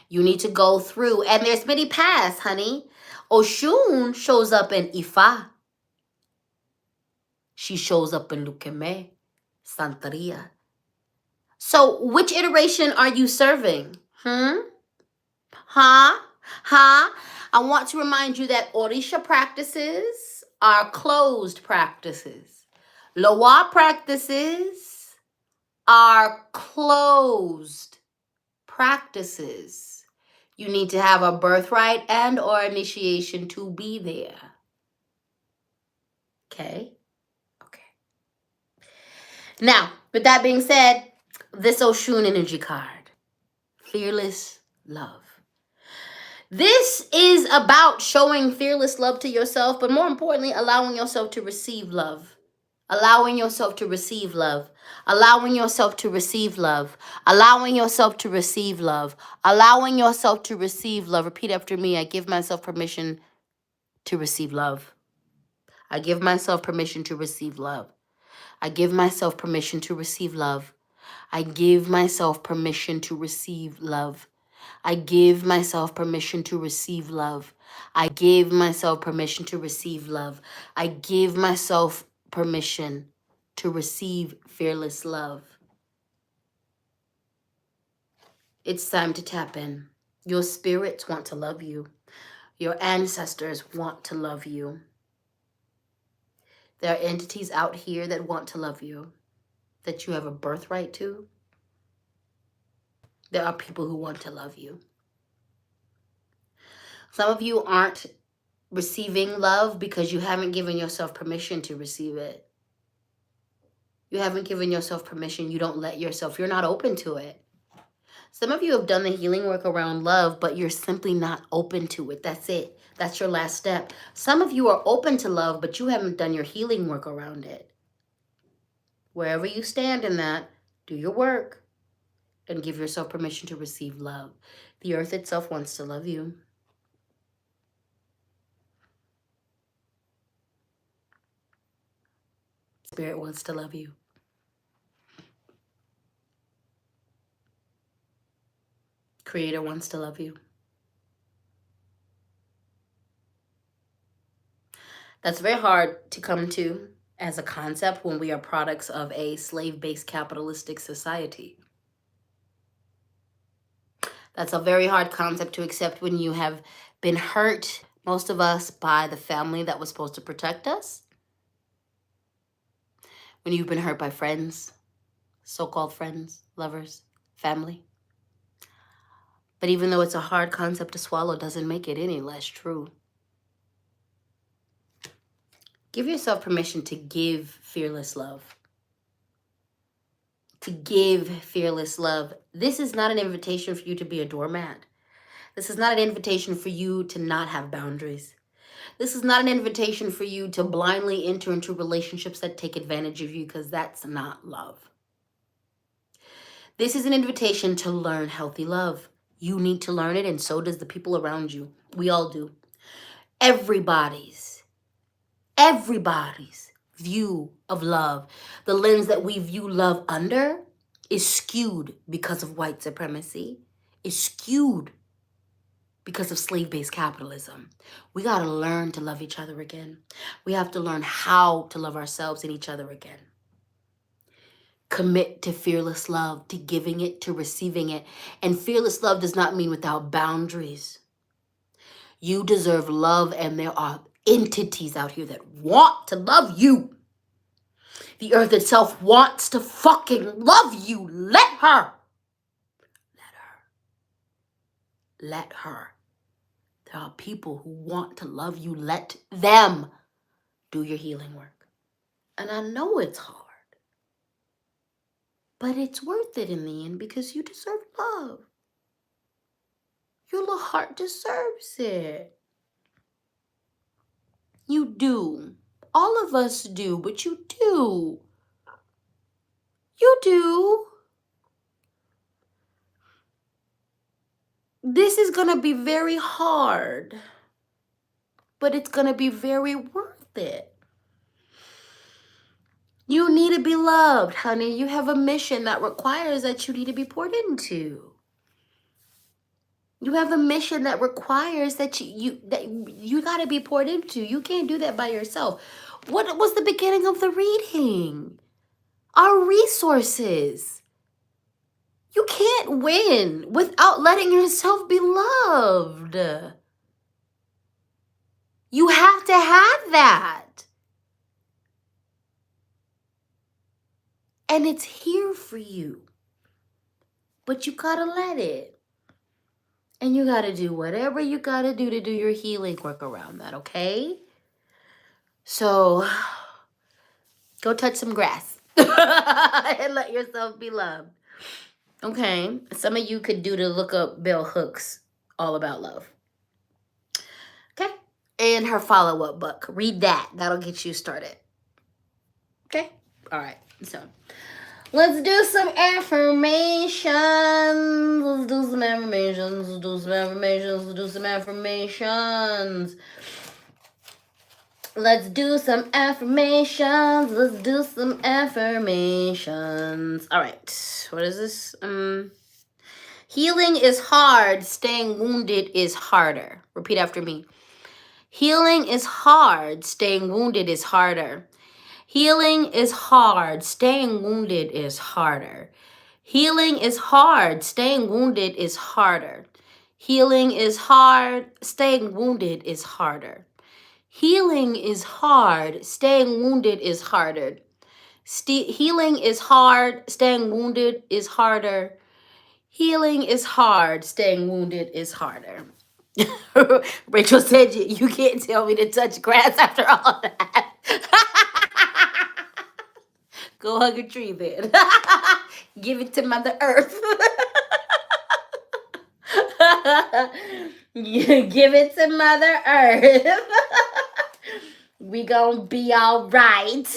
You need to go through, and there's many paths, honey. Oshun shows up in Ifa. She shows up in Lukeme, Santeria. So which iteration are you serving? Huh? I want to remind you that Orisha practices are closed practices. Loa practices are closed practices. You need to have a birthright and or initiation to be there. Okay? Okay. Now, with that being said, this Oshun energy card. Fearless love. This is about showing fearless love to yourself, but more importantly, allowing yourself to receive love. Allowing yourself to receive love. Allowing yourself to receive love. Allowing yourself to receive love. Allowing yourself to receive love. Repeat after me. I give myself permission to receive love. I give myself permission to receive love. I give myself permission to receive love. I give myself permission to receive love. I give myself permission to receive love. I give myself permission to receive love. I give myself permission to receive fearless love. It's time to tap in. Your spirits want to love you. Your ancestors want to love you. There are entities out here that want to love you, that you have a birthright to. There are people who want to love you. Some of you aren't receiving love because you haven't given yourself permission to receive it. You haven't given yourself permission. You don't let yourself. You're not open to it. Some of you have done the healing work around love, but you're simply not open to it. That's it. That's your last step. Some of you are open to love, but you haven't done your healing work around it. Wherever you stand in that, do your work and give yourself permission to receive love. The earth itself wants to love you. Spirit wants to love you. Creator wants to love you. That's very hard to come to as a concept when we are products of a slave-based capitalistic society. That's a very hard concept to accept when you have been hurt, most of us, by the family that was supposed to protect us. When you've been hurt by friends, so-called friends, lovers, family. But even though it's a hard concept to swallow, doesn't make it any less true. Give yourself permission to give fearless love. To give fearless love. This is not an invitation for you to be a doormat. This is not an invitation for you to not have boundaries. This is not an invitation for you to blindly enter into relationships that take advantage of you, because that's not love. This is an invitation to learn healthy love. You need to learn it, and so does the people around you. We all do. Everybody's view of love, the lens that we view love under, is skewed because of white supremacy, is skewed because of slave-based capitalism. We got to learn to love each other again. We have to learn how to love ourselves and each other again. Commit to fearless love, to giving it, to receiving it. And fearless love does not mean without boundaries. You deserve love, and there are entities out here that want to love you. The earth itself wants to fucking love you. Let her. Let her. Let her. There are people who want to love you. Let them do your healing work. And I know it's hard, but it's worth it in the end, because you deserve love. Your little heart deserves it. You do. All of us do, but you do. You do. This is going to be very hard, but it's going to be very worth it. You need to be loved, honey. You have a mission that requires that you need to be poured into. You have a mission that requires that you got to be poured into. You can't do that by yourself. What was the beginning of the reading? Our resources. You can't win without letting yourself be loved. You have to have that. And it's here for you. But you gotta let it. And you gotta do whatever you gotta do to do your healing work around that, okay? So, go touch some grass. And let yourself be loved. Okay? Some of you could do to look up Bell Hooks, All About Love. Okay? And her follow-up book. Read that. That'll get you started. Okay? All right. So, let's do some affirmations. Let's do some affirmations. Let's do some affirmations. Let's do some affirmations. Let's do some affirmations. Let's do some affirmations. All right. What is this? Healing is hard. Staying wounded is harder. Repeat after me. Healing is hard. Staying wounded is harder. Healing is hard. Staying wounded is harder. Healing is hard. Staying wounded is harder. Healing is hard. Staying wounded is harder. Healing is hard. Staying wounded is harder. Healing is hard. Staying wounded is harder. Healing is hard. Staying wounded is harder. Rachel said, you can't tell me to touch grass after all that. Go hug a tree then. Give it to Mother Earth. Give it to Mother Earth. We gonna be all right.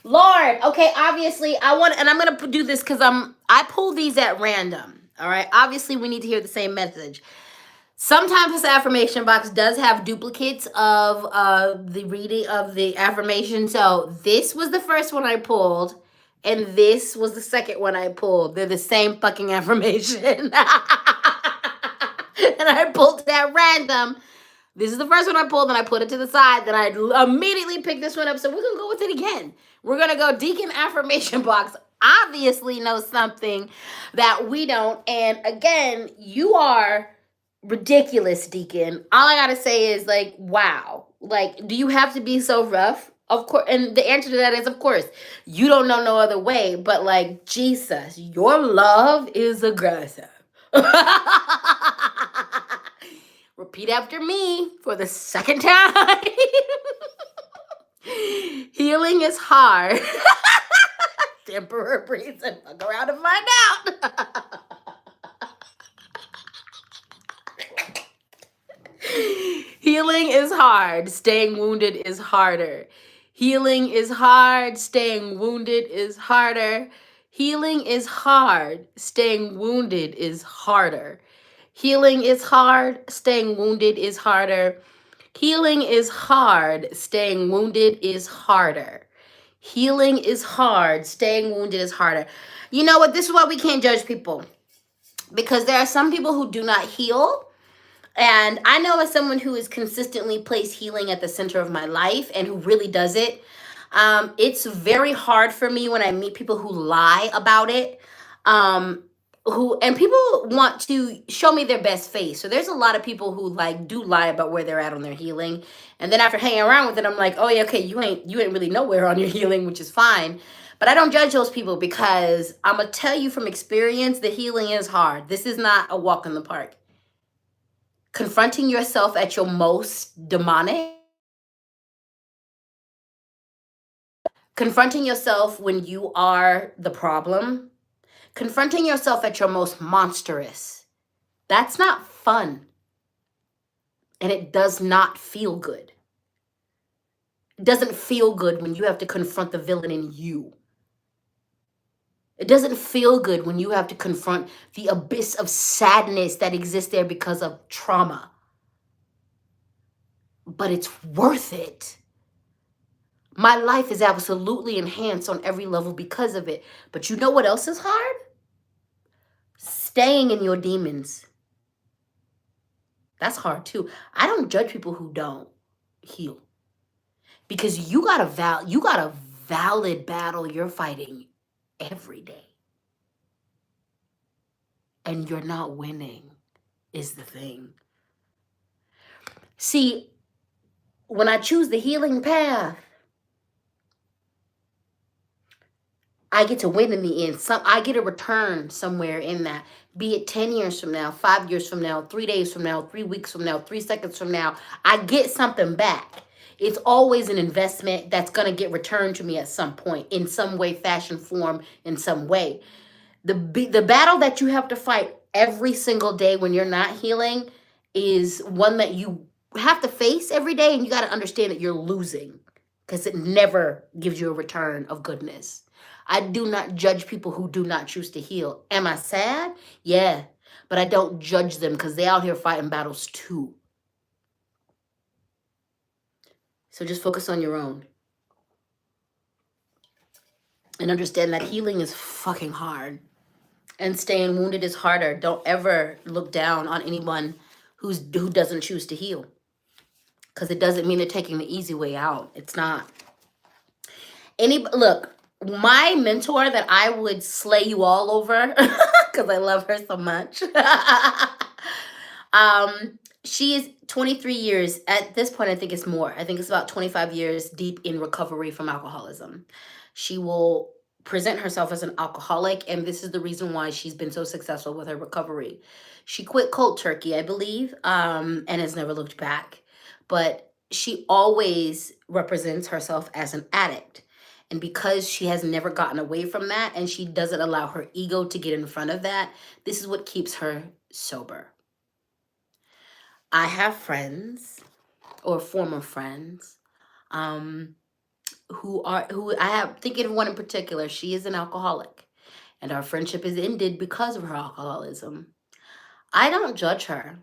Lord, okay, obviously I'm gonna do this because I pull these at random. All right, obviously we need to hear the same message. Sometimes this affirmation box does have duplicates of the reading of the affirmation. So this was the first one I pulled. And this was the second one I pulled. They're the same fucking affirmation. And I pulled that random. This is the first one I pulled, and I put it to the side. Then I immediately picked this one up. So we're going to go with it again. We're going to go Deacon Affirmation Box. Obviously knows something that we don't. And again, you are ridiculous, Deacon. All I got to say is, like, wow. Like, do you have to be so rough? Of course. And the answer to that is, of course. You don't know no other way. But, like, Jesus, your love is aggressive. Repeat after me for the second time. Healing is hard. Emperor breathes and fuck around and find out. Healing is hard. Staying wounded is harder. Healing is hard. Staying wounded is harder. Healing is hard. Staying wounded is harder. Healing is hard. Staying wounded is harder. Healing is hard. Staying wounded is harder. Healing is hard. Staying wounded is harder. You know what? This is why we can't judge people. Because there are some people who do not heal. And I know as someone who has consistently placed healing at the center of my life and who really does it, it's very hard for me when I meet people who lie about it. And people want to show me their best face. So there's a lot of people who like do lie about where they're at on their healing. And then after hanging around with it, I'm like, oh yeah, okay, you ain't really nowhere on your healing, which is fine. But I don't judge those people because I'm gonna tell you from experience, the healing is hard. This is not a walk in the park. Confronting yourself at your most demonic, confronting yourself when you are the problem, confronting yourself at your most monstrous, that's not fun. And it does not feel good. It doesn't feel good when you have to confront the villain in you. It doesn't feel good when you have to confront the abyss of sadness that exists there because of trauma. But it's worth it. My life is absolutely enhanced on every level because of it. But you know what else is hard? Staying in your demons. That's hard too. I don't judge people who don't heal. Because you got a valid battle you're fighting every day. And you're not winning is the thing. See, when I choose the healing path, I get to win in the end. I get a return somewhere in that. Be it 10 years from now, 5 years from now, 3 days from now, 3 weeks from now, 3 seconds from now. I get something back. It's always an investment that's going to get returned to me at some point, in some way, fashion, form, in some way. The battle that you have to fight every single day when you're not healing is one that you have to face every day, and you got to understand that you're losing because it never gives you a return of goodness. I do not judge people who do not choose to heal. Am I sad? Yeah, but I don't judge them because they're out here fighting battles too. So just focus on your own. And understand that healing is fucking hard. And staying wounded is harder. Don't ever look down on anyone who doesn't choose to heal. Because it doesn't mean they're taking the easy way out. It's not. Look, my mentor that I would slay you all over, because I love her so much. She is 23 years. At this point, I think it's more. I think it's about 25 years deep in recovery from alcoholism. She will present herself as an alcoholic, and this is the reason why she's been so successful with her recovery. She quit cold turkey, I believe, and has never looked back. But she always represents herself as an addict. And because she has never gotten away from that, and she doesn't allow her ego to get in front of that, this is what keeps her sober. I have friends, or former friends, who I have, thinking of one in particular. She is an alcoholic, and our friendship is ended because of her alcoholism. I don't judge her.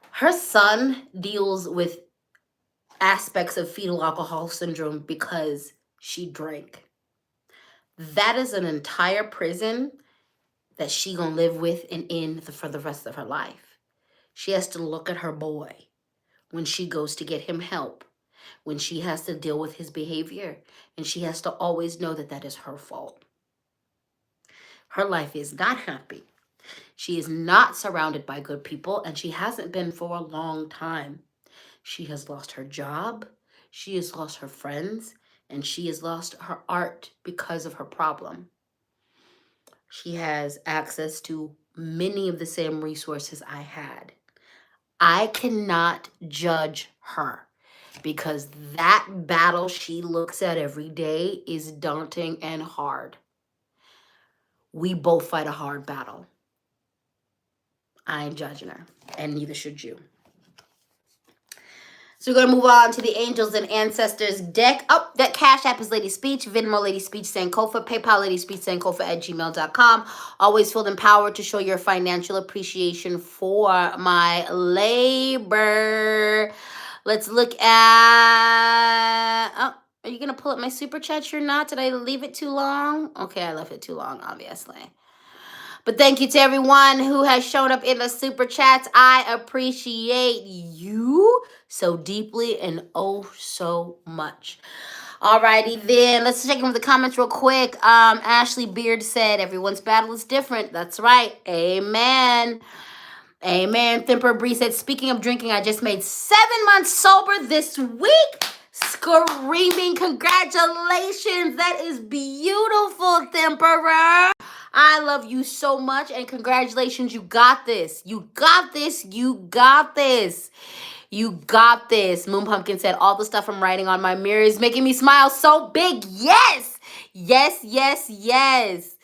Her son deals with aspects of fetal alcohol syndrome because she drank. that is an entire prison that she gonna live with and in for the rest of her life. She has to look at her boy when she goes to get him help, when she has to deal with his behavior, and she has to always know that that is her fault. Her life is not happy. She is not surrounded by good people, and she hasn't been for a long time. She has lost her job, she has lost her friends, and she has lost her art because of her problem. She has access to many of the same resources I had. I cannot judge her because that battle she looks at every day is daunting and hard. We both fight a hard battle. I ain't judging her, and neither should you. So we're going to move on to the Angels and Ancestors deck. Oh, that Cash App is LadySpeech, Venmo LadySpeech Sankofa, PayPal LadySpeech Sankofa at gmail.com. Always feel empowered to show your financial appreciation for my labor. Let's look at... Oh, are you going to pull up my super chat? You're not? Did I leave it too long? Okay, I left it too long, obviously. But thank you to everyone who has shown up in the super chats. I appreciate you so deeply and oh so much. Alrighty then, let's check in with the comments real quick. Ashley Beard said, everyone's battle is different. That's right. Amen. Amen. Thimper Bree said, speaking of drinking, I just made 7 months sober this week. Screaming congratulations. That is beautiful, Thimperer. I love you so much and congratulations. You got this. You got this. You got this. You got this. Moon Pumpkin said, all the stuff I'm writing on my mirror is making me smile so big. Yes. Yes, yes, yes.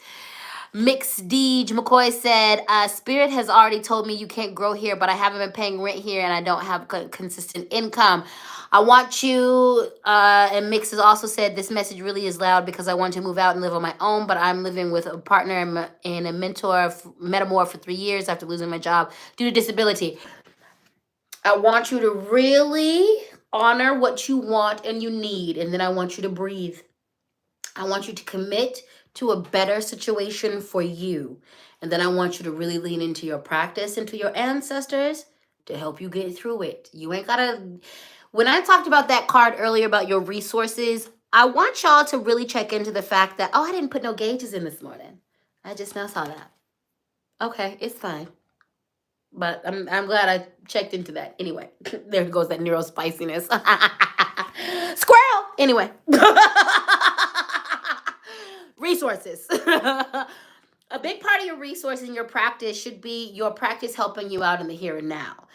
Mixed Deej McCoy said, Spirit has already told me you can't grow here, but I haven't been paying rent here and I don't have consistent income. I want you, and Mix has also said, this message really is loud because I want to move out and live on my own, but I'm living with a partner and a metamor for 3 years after losing my job due to disability. I want you to really honor what you want and you need, and then I want you to breathe. I want you to commit to a better situation for you. And then I want you to really lean into your practice and to your ancestors to help you get through it. You ain't gotta... When I talked about that card earlier about your resources, I want y'all to really check into the fact that, oh, I didn't put no gauges in this morning. I just now saw that. Okay, it's fine. But I'm glad I checked into that. Anyway, there goes that neuro spiciness. Squirrel! Anyway. Resources. A big part of your resources in your practice should be your practice helping you out in the here and now.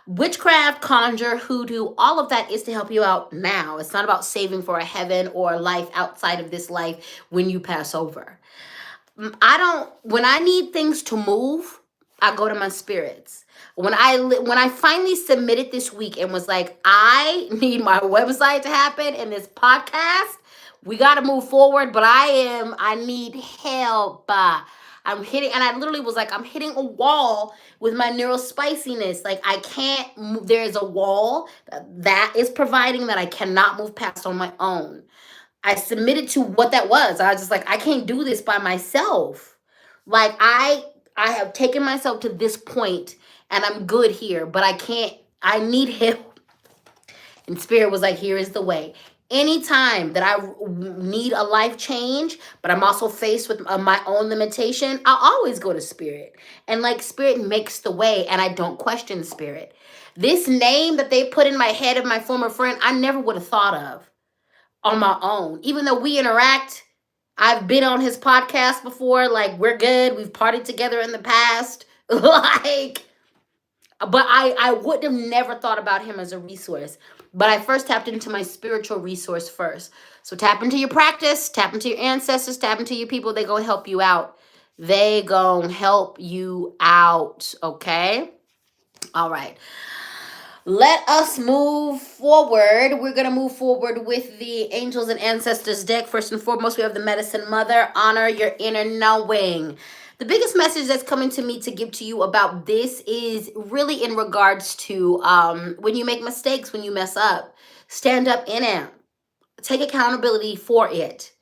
Witchcraft, conjure, hoodoo, all of that is to help you out now. It's not about saving for a heaven or a life outside of this life when you pass over. When I need things to move, I go to my spirits. When I finally submitted this week and was like, I need my website to happen and this podcast, we got to move forward, but I need help. I'm hitting a wall with my neurospiciness. Like, I can't move. There's a wall that is providing that I cannot move past on my own. I submitted to what that was. I was just like, I can't do this by myself. Like, I have taken myself to this point and I'm good here, but I need help. And Spirit was like, here is the way. Anytime that I need a life change, but I'm also faced with my own limitation, I'll always go to Spirit. And like, Spirit makes the way and I don't question Spirit. This name that they put in my head of my former friend, I never would have thought of on my own. Even though we interact, I've been on his podcast before. Like, we're good. We've partied together in the past. Like, but I would have never thought about him as a resource. But I first tapped into my spiritual resource first. So tap into your practice, tap into your ancestors, tap into your people. They gonna help you out. They gonna help you out, okay? All right. Let us move forward. We're going to move forward with the Angels and Ancestors deck. First and foremost, we have the Medicine Mother. Honor your inner knowing. The biggest message that's coming to me to give to you about this is really in regards to when you make mistakes, when you mess up, stand up in it. Take accountability for it.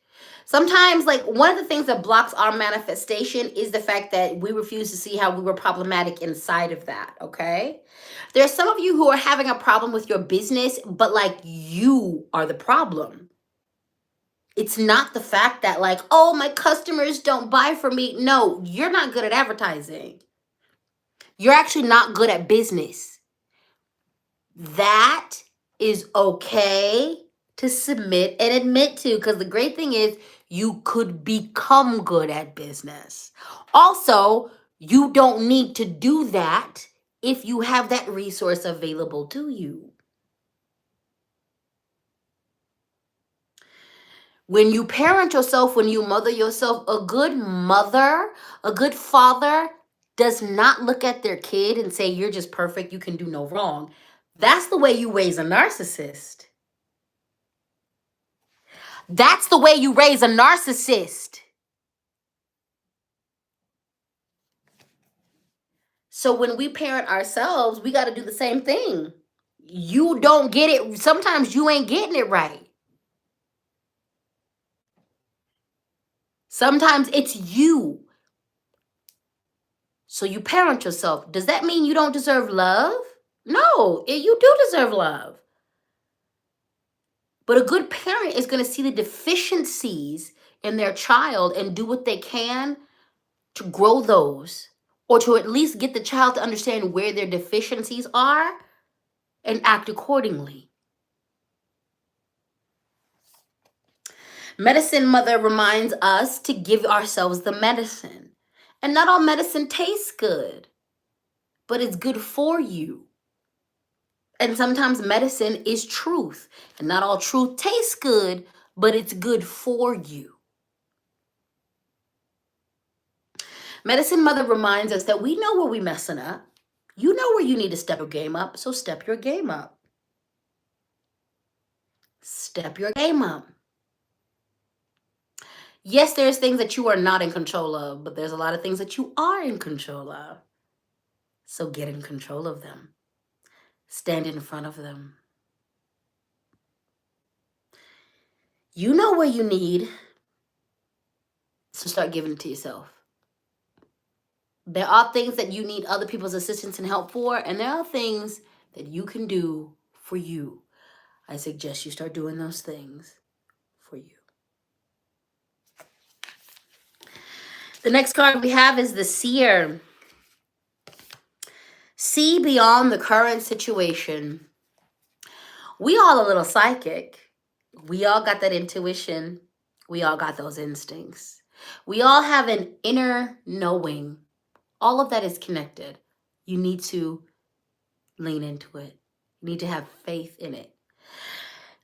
Sometimes, like, one of the things that blocks our manifestation is the fact that we refuse to see how we were problematic inside of that, okay? There's some of you who are having a problem with your business, but like you are the problem. It's not the fact that, like, oh, my customers don't buy from me. No, you're not good at advertising. You're actually not good at business. That is okay to submit and admit to, because the great thing is you could become good at business. Also, you don't need to do that if you have that resource available to you. When you parent yourself, when you mother yourself, a good mother, a good father does not look at their kid and say, you're just perfect, you can do no wrong. That's the way you raise a narcissist. That's the way you raise a narcissist. So when we parent ourselves, we got to do the same thing. You don't get it. Sometimes you ain't getting it right. Sometimes it's you. So you parent yourself. Does that mean you don't deserve love? No, you do deserve love. But a good parent is going to see the deficiencies in their child and do what they can to grow those, or to at least get the child to understand where their deficiencies are and act accordingly. Medicine Mother reminds us to give ourselves the medicine. And not all medicine tastes good, but it's good for you. And sometimes medicine is truth. And not all truth tastes good, but it's good for you. Medicine Mother reminds us that we know where we're messing up. You know where you need to step your game up, so step your game up. Step your game up. Yes, there's things that you are not in control of, but there's a lot of things that you are in control of. So get in control of them. Stand in front of them. You know where you need, so start giving it to yourself. There are things that you need other people's assistance and help for, and there are things that you can do for you. I suggest you start doing those things for you. The next card we have is the Seer. See beyond the current situation. We all a little psychic. We all got that intuition. We all got those instincts. We all have an inner knowing. All of that is connected. You need to lean into it. You need to have faith in it.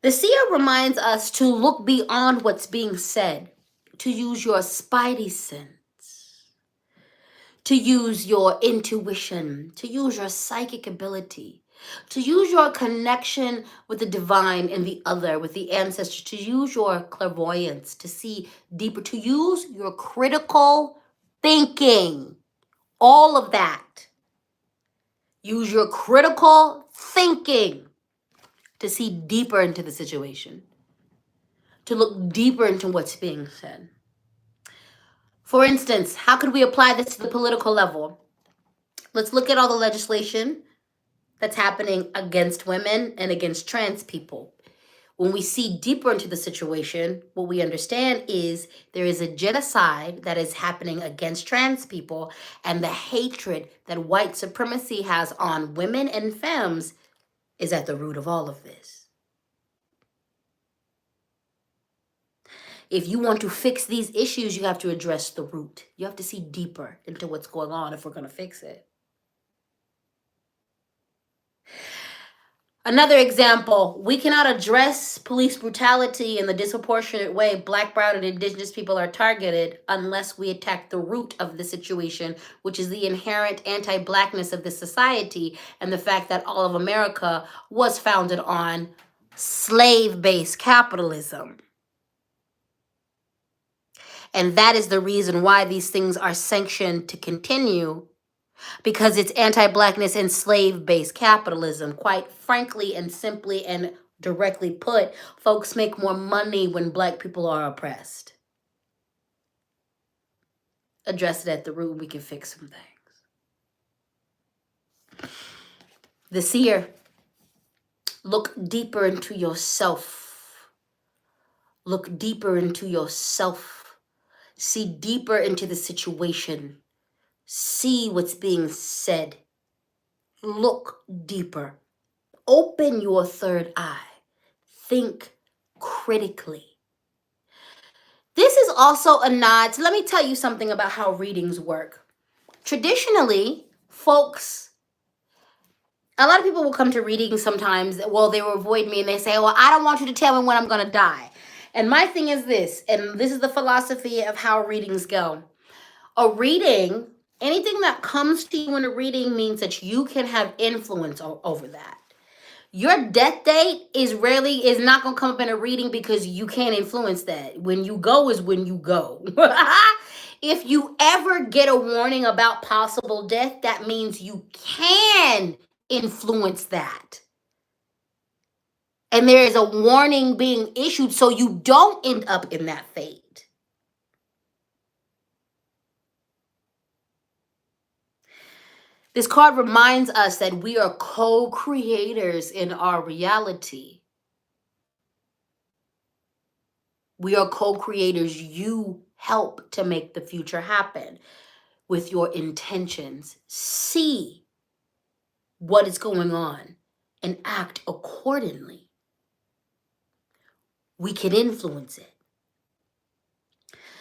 The Seer reminds us to look beyond what's being said, to use your spidey sense, to use your intuition, to use your psychic ability, to use your connection with the divine and the other, with the ancestors, to use your clairvoyance, to see deeper, to use your critical thinking. All of that. Use your critical thinking to see deeper into the situation, to look deeper into what's being said. For instance, how could we apply this to the political level? Let's look at all the legislation that's happening against women and against trans people. When we see deeper into the situation, what we understand is there is a genocide that is happening against trans people, and the hatred that white supremacy has on women and femmes is at the root of all of this. If you want to fix these issues, you have to address the root. You have to see deeper into what's going on if we're going to fix it. Another example, we cannot address police brutality in the disproportionate way Black, brown, and indigenous people are targeted unless we attack the root of the situation, which is the inherent anti-Blackness of this society and the fact that all of America was founded on slave-based capitalism. And that is the reason why these things are sanctioned to continue, because it's anti-Blackness and slave-based capitalism. Quite frankly and simply and directly put, folks make more money when Black people are oppressed. address it at the root and we can fix some things. The seer, look deeper into yourself. Look deeper into yourself. See deeper into the situation. See what's being said. Look deeper. Open your third eye. Think critically. This is also a nod to, let me tell you something about how readings work. Traditionally, folks, a lot of people will come to readings sometimes, well, they will avoid me and they say, well, I don't want you to tell me when I'm going to die. And my thing is this, and this is the philosophy of how readings go. A reading, anything that comes to you in a reading means that you can have influence over that. Your death date is not going to come up in a reading because you can't influence that. When you go is when you go. If you ever get a warning about possible death, that means you can influence that. And there is a warning being issued so you don't end up in that fate. This card reminds us that we are co-creators in our reality. We are co-creators. You help to make the future happen with your intentions. See what is going on and act accordingly. We can influence it.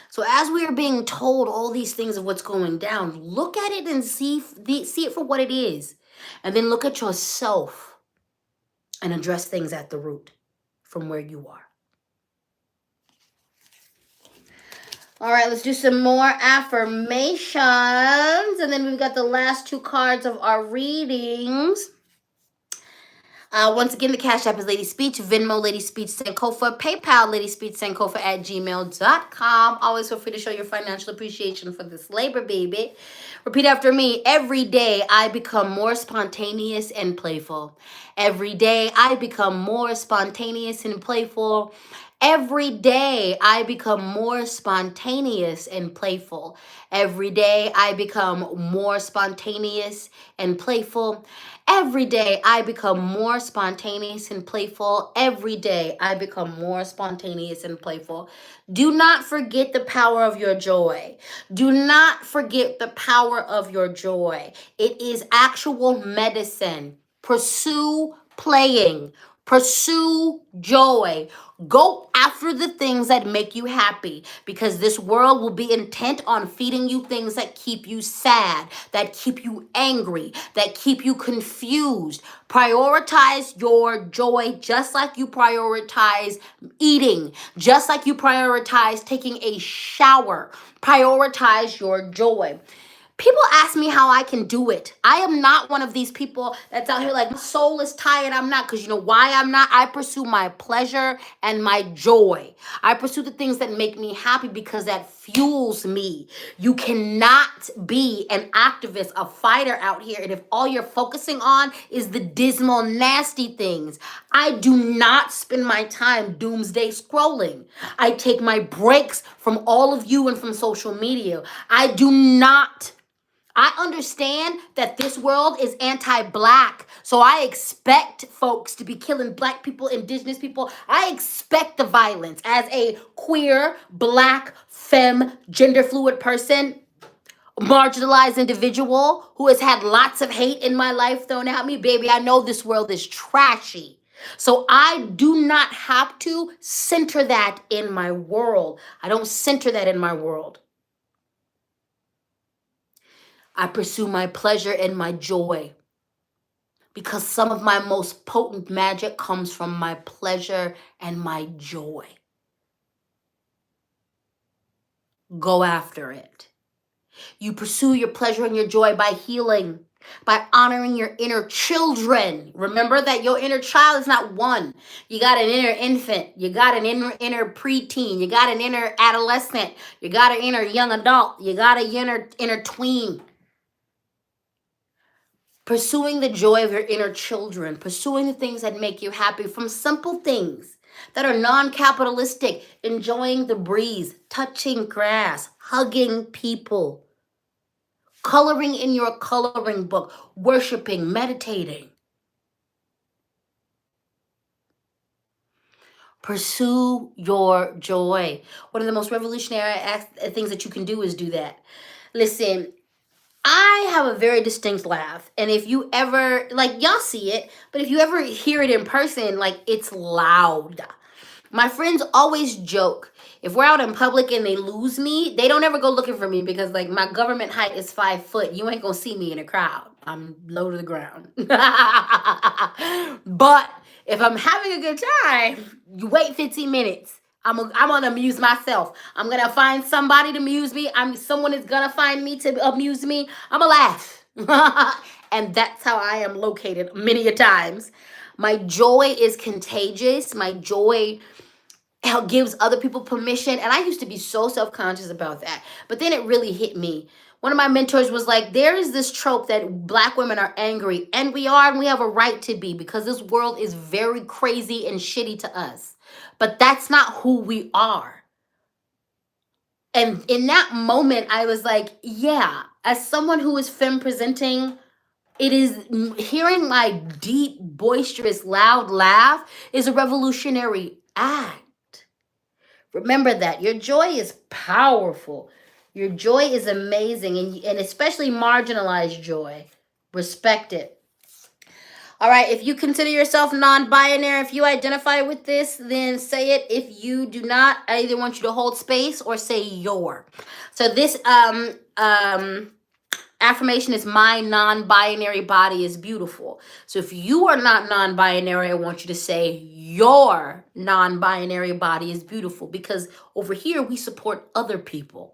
So as we are being told all these things of what's going down, look at it and see it for what it is. And then look at yourself and address things at the root from where you are. All right, let's do some more affirmations. And then we've got the last two cards of our readings. Once again, the Cash App is LadySpeech, Venmo, LadySpeech, Sankofa, PayPal, LadySpeech, Sankofa at gmail.com. Always feel free to show your financial appreciation for this labor, baby. Repeat after me. Every day, I become more spontaneous and playful. Every day, I become more spontaneous and playful. Every day, I become more spontaneous and playful. Every day, I become more spontaneous and playful. Every day, I become more spontaneous and playful. Every day, I become more spontaneous and playful. Do not forget the power of your joy. Do not forget the power of your joy. It is actual medicine. Pursue playing. Pursue joy. Go after the things that make you happy, because this world will be intent on feeding you things that keep you sad, that keep you angry, that keep you confused. Prioritize your joy just like you prioritize eating, just like you prioritize taking a shower. Prioritize your joy. People ask me how I can do it. I am not one of these people that's out here like, my soul is tired. I'm not, because you know why I'm not? I pursue my pleasure and my joy. I pursue the things that make me happy because that fuels me. You cannot be an activist, a fighter out here, and if all you're focusing on is the dismal, nasty things. I do not spend my time doomsday scrolling. I take my breaks from all of you and from social media. I do not. I understand that this world is anti-black, so I expect folks to be killing black people, indigenous people. I expect the violence as a queer, black, femme, gender fluid person, marginalized individual who has had lots of hate in my life thrown at me. Baby, I know this world is trashy. So I do not have to center that in my world. I don't center that in my world. I pursue my pleasure and my joy, because some of my most potent magic comes from my pleasure and my joy. Go after it. You pursue your pleasure and your joy by healing, by honoring your inner children. Remember that your inner child is not one. You got an inner infant. You got an inner preteen. You got an inner adolescent. You got an inner young adult. You got an inner tween. Pursuing the joy of your inner children, pursuing the things that make you happy, from simple things that are non-capitalistic, enjoying the breeze, touching grass, hugging people, coloring in your coloring book, worshiping, meditating. Pursue your joy. One of the most revolutionary things that you can do is do that. Listen, I have a very distinct laugh. And if you ever, like, y'all see it, but if you ever hear it in person, like, it's loud. My friends always joke. If we're out in public and they lose me, they don't ever go looking for me because, like, my government height is 5 foot. You ain't gonna see me in a crowd. I'm low to the ground. But if I'm having a good time, you wait 15 minutes. I'm gonna amuse myself. I'm gonna find somebody to amuse me. Someone is gonna find me to amuse me. I'm gonna laugh. And that's how I am located many a times. My joy is contagious. My joy gives other people permission. And I used to be so self-conscious about that. But then it really hit me. One of my mentors was like, there is this trope that Black women are angry. And we are, and we have a right to be, because this world is very crazy and shitty to us. But that's not who we are. And in that moment, I was like, yeah, as someone who is femme presenting, it is, hearing my deep, boisterous, loud laugh is a revolutionary act. Remember that. Your joy is powerful. Your joy is amazing, and especially marginalized joy. Respect it. All right, if you consider yourself non-binary, if you identify with this, then say it. If you do not, I either want you to hold space or say your. So this affirmation is, my non-binary body is beautiful. So if you are not non-binary, I want you to say your non-binary body is beautiful, because over here we support other people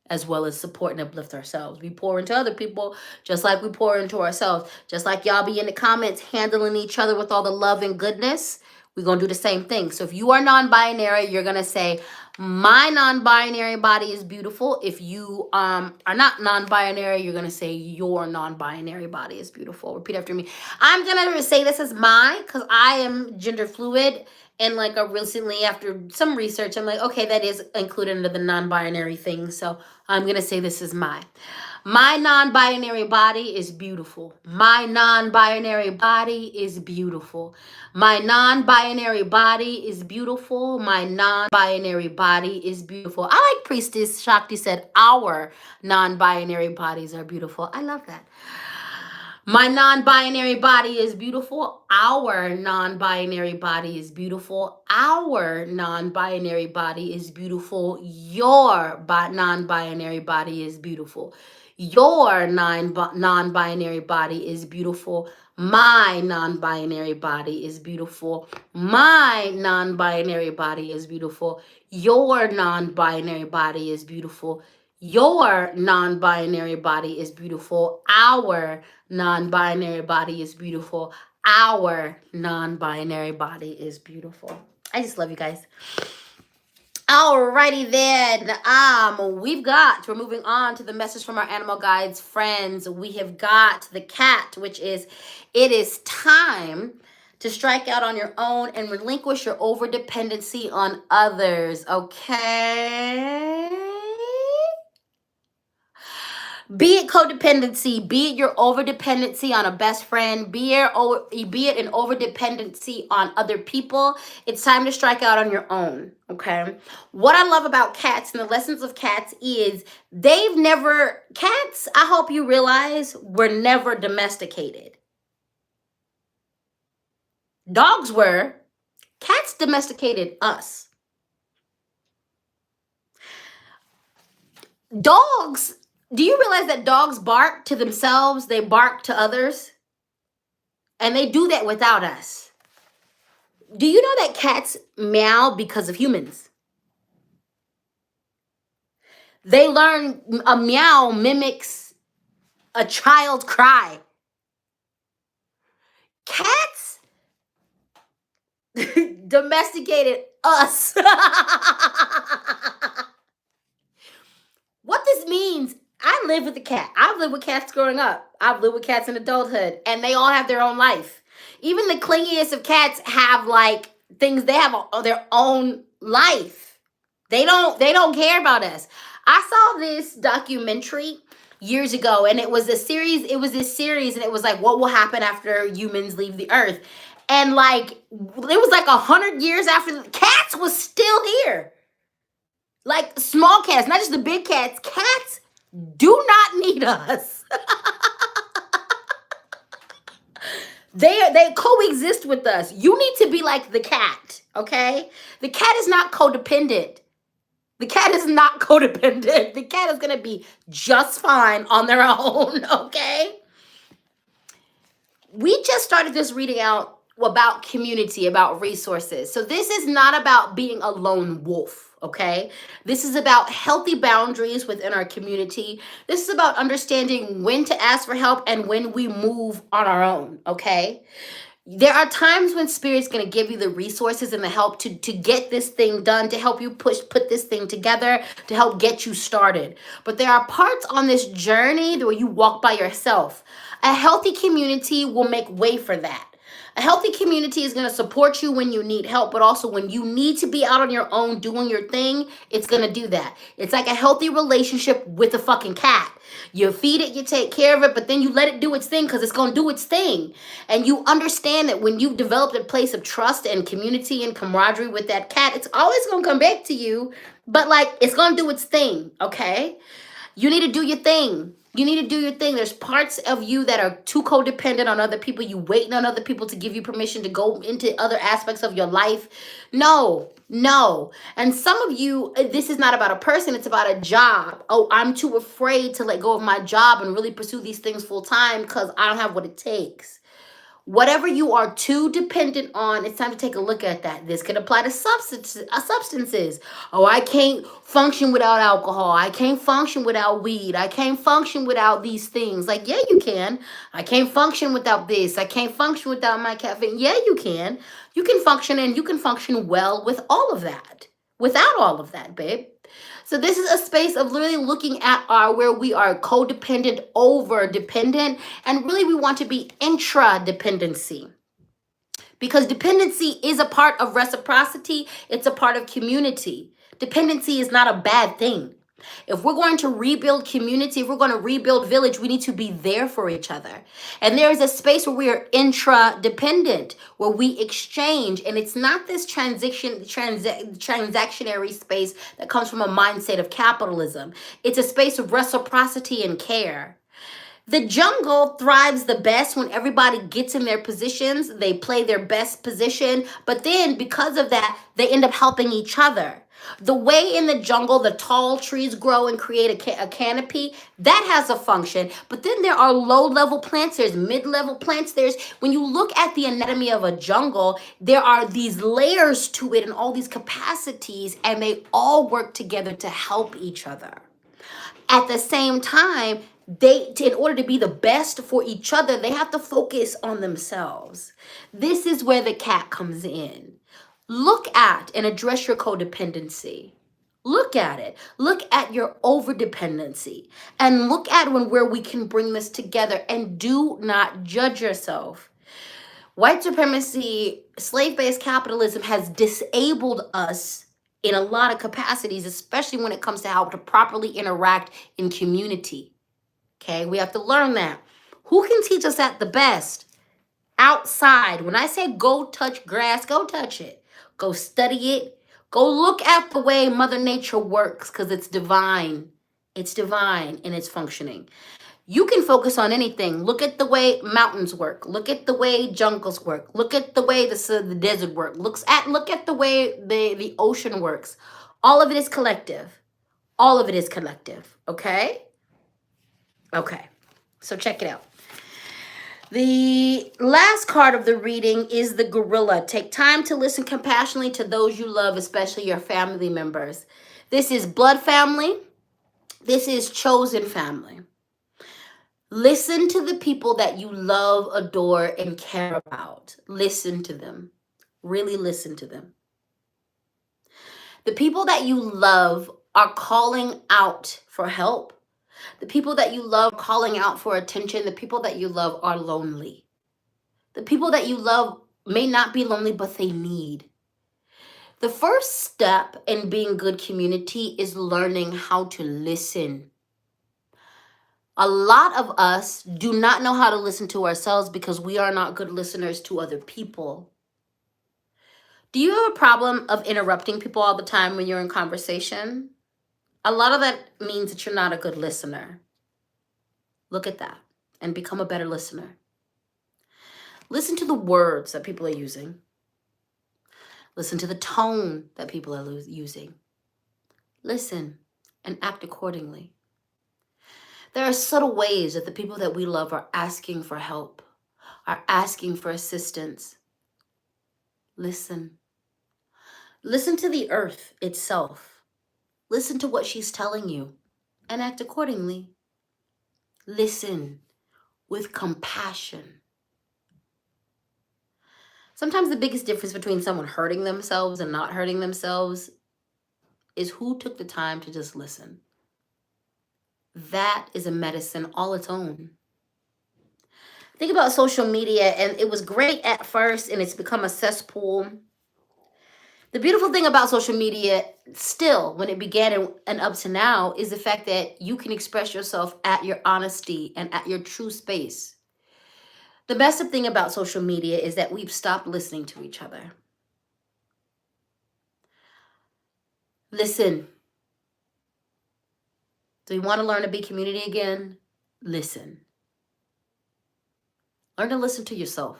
as well as support and uplift ourselves. We pour into other people just like we pour into ourselves. Just like y'all be in the comments handling each other with all the love and goodness, we're going to do the same thing. So if you are non-binary, you're going to say, my non-binary body is beautiful. If you are not non-binary, you're going to say your non-binary body is beautiful. Repeat after me. I'm going to say this as mine because I am gender fluid. And like recently, after some research, I'm like, okay, that is included into the non-binary thing. So I'm going to say this is mine. My non-binary body is beautiful. My non-binary body is beautiful. My non-binary body is beautiful. My non-binary body is beautiful. I like Priestess Shakti said, our non-binary bodies are beautiful. I love that. My non-binary body is beautiful. Our non-binary body is beautiful. Our non-binary body is beautiful. Your non-binary body is beautiful. Your non-binary body is beautiful. My non-binary body is beautiful. My non-binary body is beautiful. Your non-binary body is beautiful. Your non-binary body is beautiful. Our non-binary body is beautiful. Our non-binary body is beautiful. I just love you guys. Alrighty then. We're moving on to the message from our animal guides friends. We have got the cat, which is, it is time to strike out on your own and relinquish your overdependency on others. Okay? Be it codependency, be it your overdependency on a best friend, be it an overdependency on other people, it's time to strike out on your own, okay? What I love about cats and the lessons of cats is cats, I hope you realize, were never domesticated. Dogs were. Cats domesticated us. Dogs, do you realize that dogs bark to themselves? They bark to others. And they do that without us. Do you know that cats meow because of humans? They learn a meow mimics a child's cry. Cats domesticated us. What this means, I live with a cat. I've lived with cats growing up. I've lived with cats in adulthood, and they all have their own life. Even the clingiest of cats have like things. They have their own life. They don't care about us. I saw this documentary years ago, and it was a series. It was this series, and it was like, what will happen after humans leave the earth? And like, it was like 100 years after, the cats was still here. Like small cats, not just the big cats. Cats do not need us. They coexist with us. You need to be like the cat, okay? The cat is not codependent. The cat is not codependent. The cat is gonna be just fine on their own, okay? We just started this reading out about community, about resources. So this is not about being a lone wolf, okay? This is about healthy boundaries within our community. This is about understanding when to ask for help and when we move on our own, okay? There are times when spirit's going to give you the resources and the help to get this thing done, to help you put this thing together, to help get you started. But there are parts on this journey where you walk by yourself. A healthy community will make way for that. A healthy community is going to support you when you need help, but also when you need to be out on your own doing your thing, it's going to do that. It's like a healthy relationship with a fucking cat. You feed it, you take care of it, but then you let it do its thing because it's going to do its thing. And you understand that when you've developed a place of trust and community and camaraderie with that cat, it's always going to come back to you, but like it's going to do its thing, okay? You need to do your thing. You need to do your thing. There's parts of you that are too codependent on other people. You waiting on other people to give you permission to go into other aspects of your life. No. And some of you, this is not about a person. It's about a job. Oh, I'm too afraid to let go of my job and really pursue these things full time because I don't have what it takes. Whatever you are too dependent on, it's time to take a look at that. This could apply to substances. Oh, I can't function without alcohol. I can't function without weed. I can't function without these things. Like, yeah, you can. I can't function without this. I can't function without my caffeine. Yeah, you can. You can function, and you can function well with all of that. Without all of that, babe. So this is a space of really looking at where we are codependent, over dependent, and really we want to be intra-dependency. Because dependency is a part of reciprocity, it's a part of community. Dependency is not a bad thing. If we're going to rebuild community, if we're going to rebuild village, we need to be there for each other. And there is a space where we are intra-dependent, where we exchange. And it's not this transactionary space that comes from a mindset of capitalism. It's a space of reciprocity and care. The jungle thrives the best when everybody gets in their positions. They play their best position. But then because of that, they end up helping each other. The way in the jungle, the tall trees grow and create a canopy, that has a function. But then there are low-level plants, there's mid-level plants. When you look at the anatomy of a jungle, there are these layers to it and all these capacities, and they all work together to help each other. At the same time, in order to be the best for each other, they have to focus on themselves. This is where the cat comes in. Look at and address your codependency. Look at it. Look at your overdependency. And look at where we can bring this together, and do not judge yourself. White supremacy, slave-based capitalism has disabled us in a lot of capacities, especially when it comes to how to properly interact in community. Okay, we have to learn that. Who can teach us that the best? Outside. When I say go touch grass, go touch it. Go study it. Go look at the way Mother Nature works, because it's divine. It's divine in its functioning. You can focus on anything. Look at the way mountains work. Look at the way jungles work. Look at the way the desert works. Look at the way the ocean works. All of it is collective. All of it is collective. Okay? Okay. So check it out. The last card of the reading is the gorilla. Take time to listen compassionately to those you love, especially your family members. This is blood family. This is chosen family. Listen to the people that you love, adore, and care about. Listen to them. Really listen to them. The people that you love are calling out for help. The people that you love calling out for attention. The people that you love are lonely. The people that you love may not be lonely, but they need. The first step in being good community is learning how to listen. A lot of us do not know how to listen to ourselves because we are not good listeners to other people. Do you have a problem of interrupting people all the time when you're in conversation? A lot of that means that you're not a good listener. Look at that and become a better listener. Listen to the words that people are using. Listen to the tone that people are using. Listen and act accordingly. There are subtle ways that the people that we love are asking for help, are asking for assistance. Listen. Listen to the earth itself. Listen to what she's telling you and act accordingly. Listen with compassion. Sometimes the biggest difference between someone hurting themselves and not hurting themselves is who took the time to just listen. That is a medicine all its own. Think about social media, and it was great at first, and it's become a cesspool. The beautiful thing about social media, still, when it began and up to now, is the fact that you can express yourself at your honesty and at your true space. The best thing about social media is that we've stopped listening to each other. Listen. Do you want to learn to be community again? Listen. Learn to listen to yourself.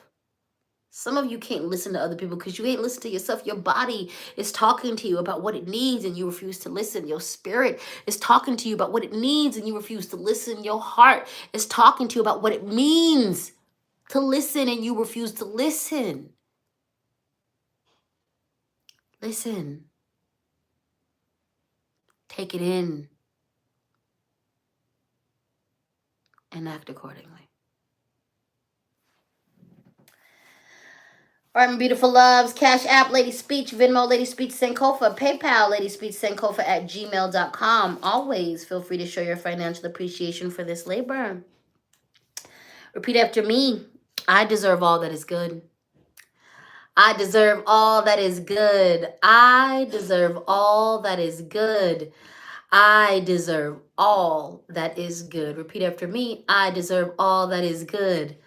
Some of you can't listen to other people because you ain't listening to yourself. Your body is talking to you about what it needs and you refuse to listen. Your spirit is talking to you about what it needs and you refuse to listen. Your heart is talking to you about what it means to listen and you refuse to listen. Listen. Take it in and act accordingly. All right, my beautiful loves. Cash App, LadySpeech, Venmo, LadySpeech, Sankofa, PayPal, LadySpeech, Sankofa at gmail.com. Always feel free to show your financial appreciation for this labor. Repeat after me. I deserve all that is good. I deserve all that is good. I deserve all that is good. I deserve all that is good. Repeat after me. I deserve all that is good.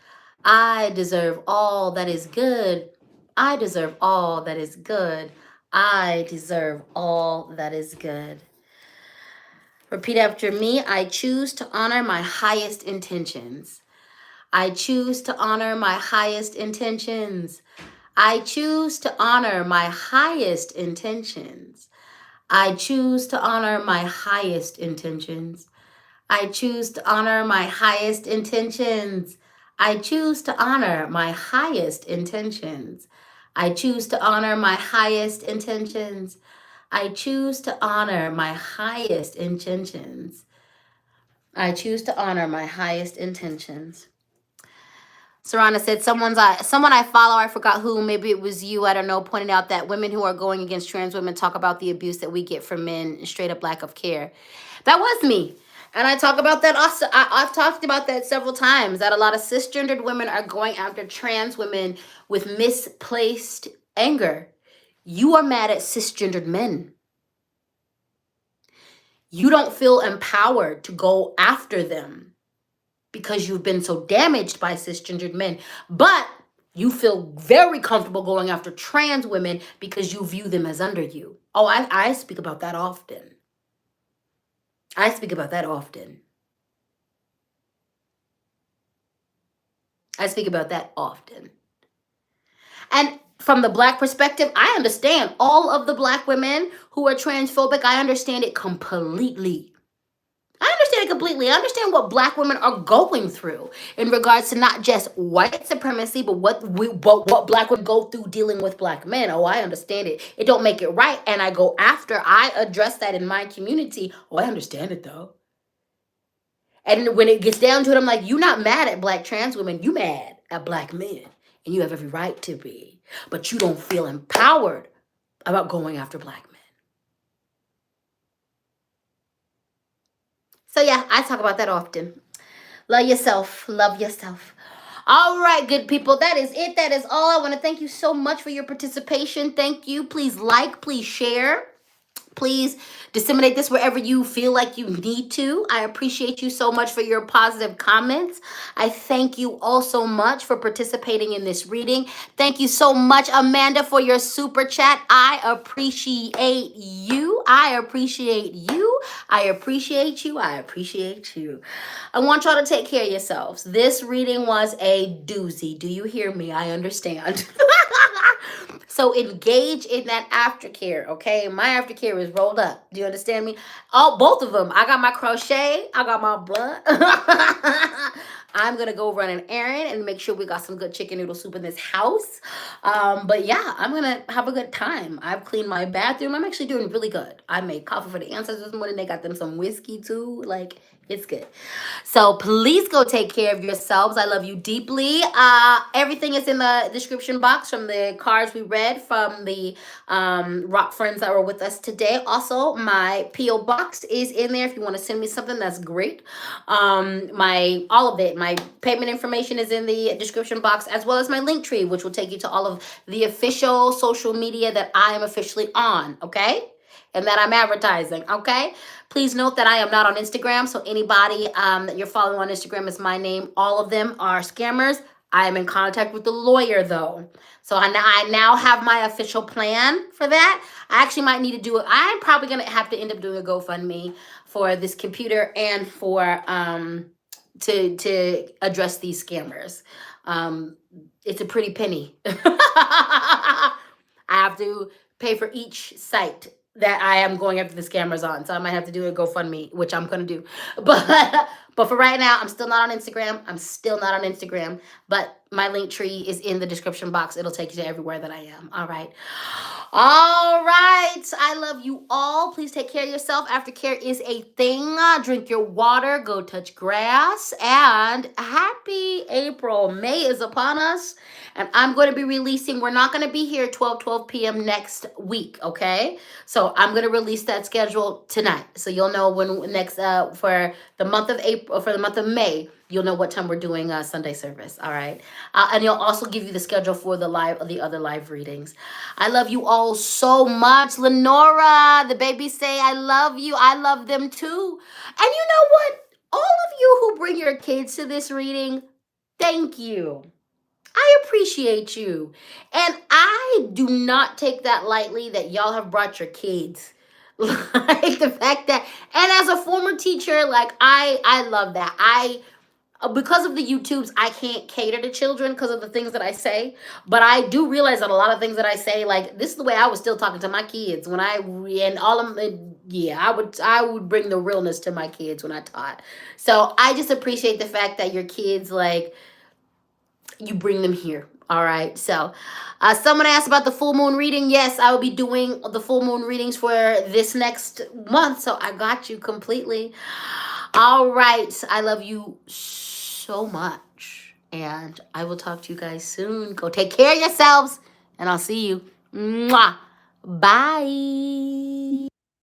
I deserve all that is good. I deserve all that is good. I deserve all that is good. Repeat after me. I choose to honor my highest intentions. I choose to honor my highest intentions. I choose to honor my highest intentions. I choose to honor my highest intentions. I choose to honor my highest intentions. I choose to honor my highest intentions. I choose to honor my highest intentions. I choose to honor my highest intentions. I choose to honor my highest intentions. Sarana said, someone I follow, I forgot who, maybe it was you, I don't know, pointed out that women who are going against trans women talk about the abuse that we get from men and straight up lack of care. That was me. And I talk about that also. I've talked about that several times, that a lot of cisgendered women are going after trans women with misplaced anger. You are mad at cisgendered men. You don't feel empowered to go after them because you've been so damaged by cisgendered men. But you feel very comfortable going after trans women because you view them as under you. Oh, I speak about that often. I speak about that often. I speak about that often. And from the Black perspective, I understand all of the Black women who are transphobic. I understand it completely. I understand it completely. I understand what Black women are going through in regards to not just white supremacy, but what Black women go through dealing with Black men. Oh, I understand it. It don't make it right. And I address that in my community. Oh, I understand it though. And when it gets down to it, I'm like, you're not mad at Black trans women. You mad at Black men. And you have every right to be. But you don't feel empowered about going after Black men. So yeah, I talk about that often. Love yourself. Love yourself. All right, good people. That is it. That is all. I want to thank you so much for your participation. Thank you. Please like, please share. Please disseminate this wherever you feel like you need to. I appreciate you so much for your positive comments. I thank you all so much for participating in this reading. Thank you so much, Amanda, for your super chat. I appreciate you. I appreciate you. I appreciate you. I appreciate you. I want y'all to take care of yourselves. This reading was a doozy. Do you hear me? I understand. So engage in that aftercare, okay? My aftercare is rolled up. Do you understand me? Oh, both of them. I got my crochet. I got my blood. I'm gonna go run an errand and make sure we got some good chicken noodle soup in this house. But yeah, I'm gonna have a good time. I've cleaned my bathroom. I'm actually doing really good. I made coffee for the ancestors this morning. They got them some whiskey too. Like, it's good. So please go take care of yourselves. I love you deeply. Everything is in the description box from the cards we read from the rock friends that were with us today. Also, my P.O. box is in there if you want to send me something. That's great. All of it. My payment information is in the description box, as well as my link tree, which will take you to all of the official social media that I am officially on. Okay? And that I'm advertising, okay? Please note that I am not on Instagram, so anybody that you're following on Instagram is my name. All of them are scammers. I am in contact with the lawyer, though. So I now have my official plan for that. I actually might need to do it. I'm probably going to have to end up doing a GoFundMe for this computer and for to address these scammers. It's a pretty penny. I have to pay for each site that I am going after the scammers on. So I might have to do a GoFundMe, which I'm going to do. But for right now, I'm still not on Instagram. But my link tree is in the description box. It'll take you to everywhere that I am. All right. All right. I love you all. Please take care of yourself. Aftercare is a thing. Drink your water. Go touch grass. And happy April. May is upon us. And I'm going to be releasing, we're not going to be here 12 p.m. next week, okay? So I'm going to release that schedule tonight. So you'll know when next, for the month of April, for the month of May, you'll know what time we're doing Sunday service, all right? And you'll also give you the schedule for the other live readings. I love you all so much. Lenora, the babies say, I love you. I love them too. And you know what? All of you who bring your kids to this reading, thank you. I appreciate you. And I do not take that lightly that y'all have brought your kids. Like the fact that, and as a former teacher, like I love that. Because of the YouTubes, I can't cater to children because of the things that I say. But I do realize that a lot of things that I say, like this is the way I was still talking to my kids when I would bring the realness to my kids when I taught. So I just appreciate the fact that your kids, like, you bring them here. All right. So someone asked about the full moon reading. Yes, I will be doing the full moon readings for this next month. So I got you completely. All right. I love you so much. And I will talk to you guys soon. Go take care of yourselves. And I'll see you. Mwah. Bye.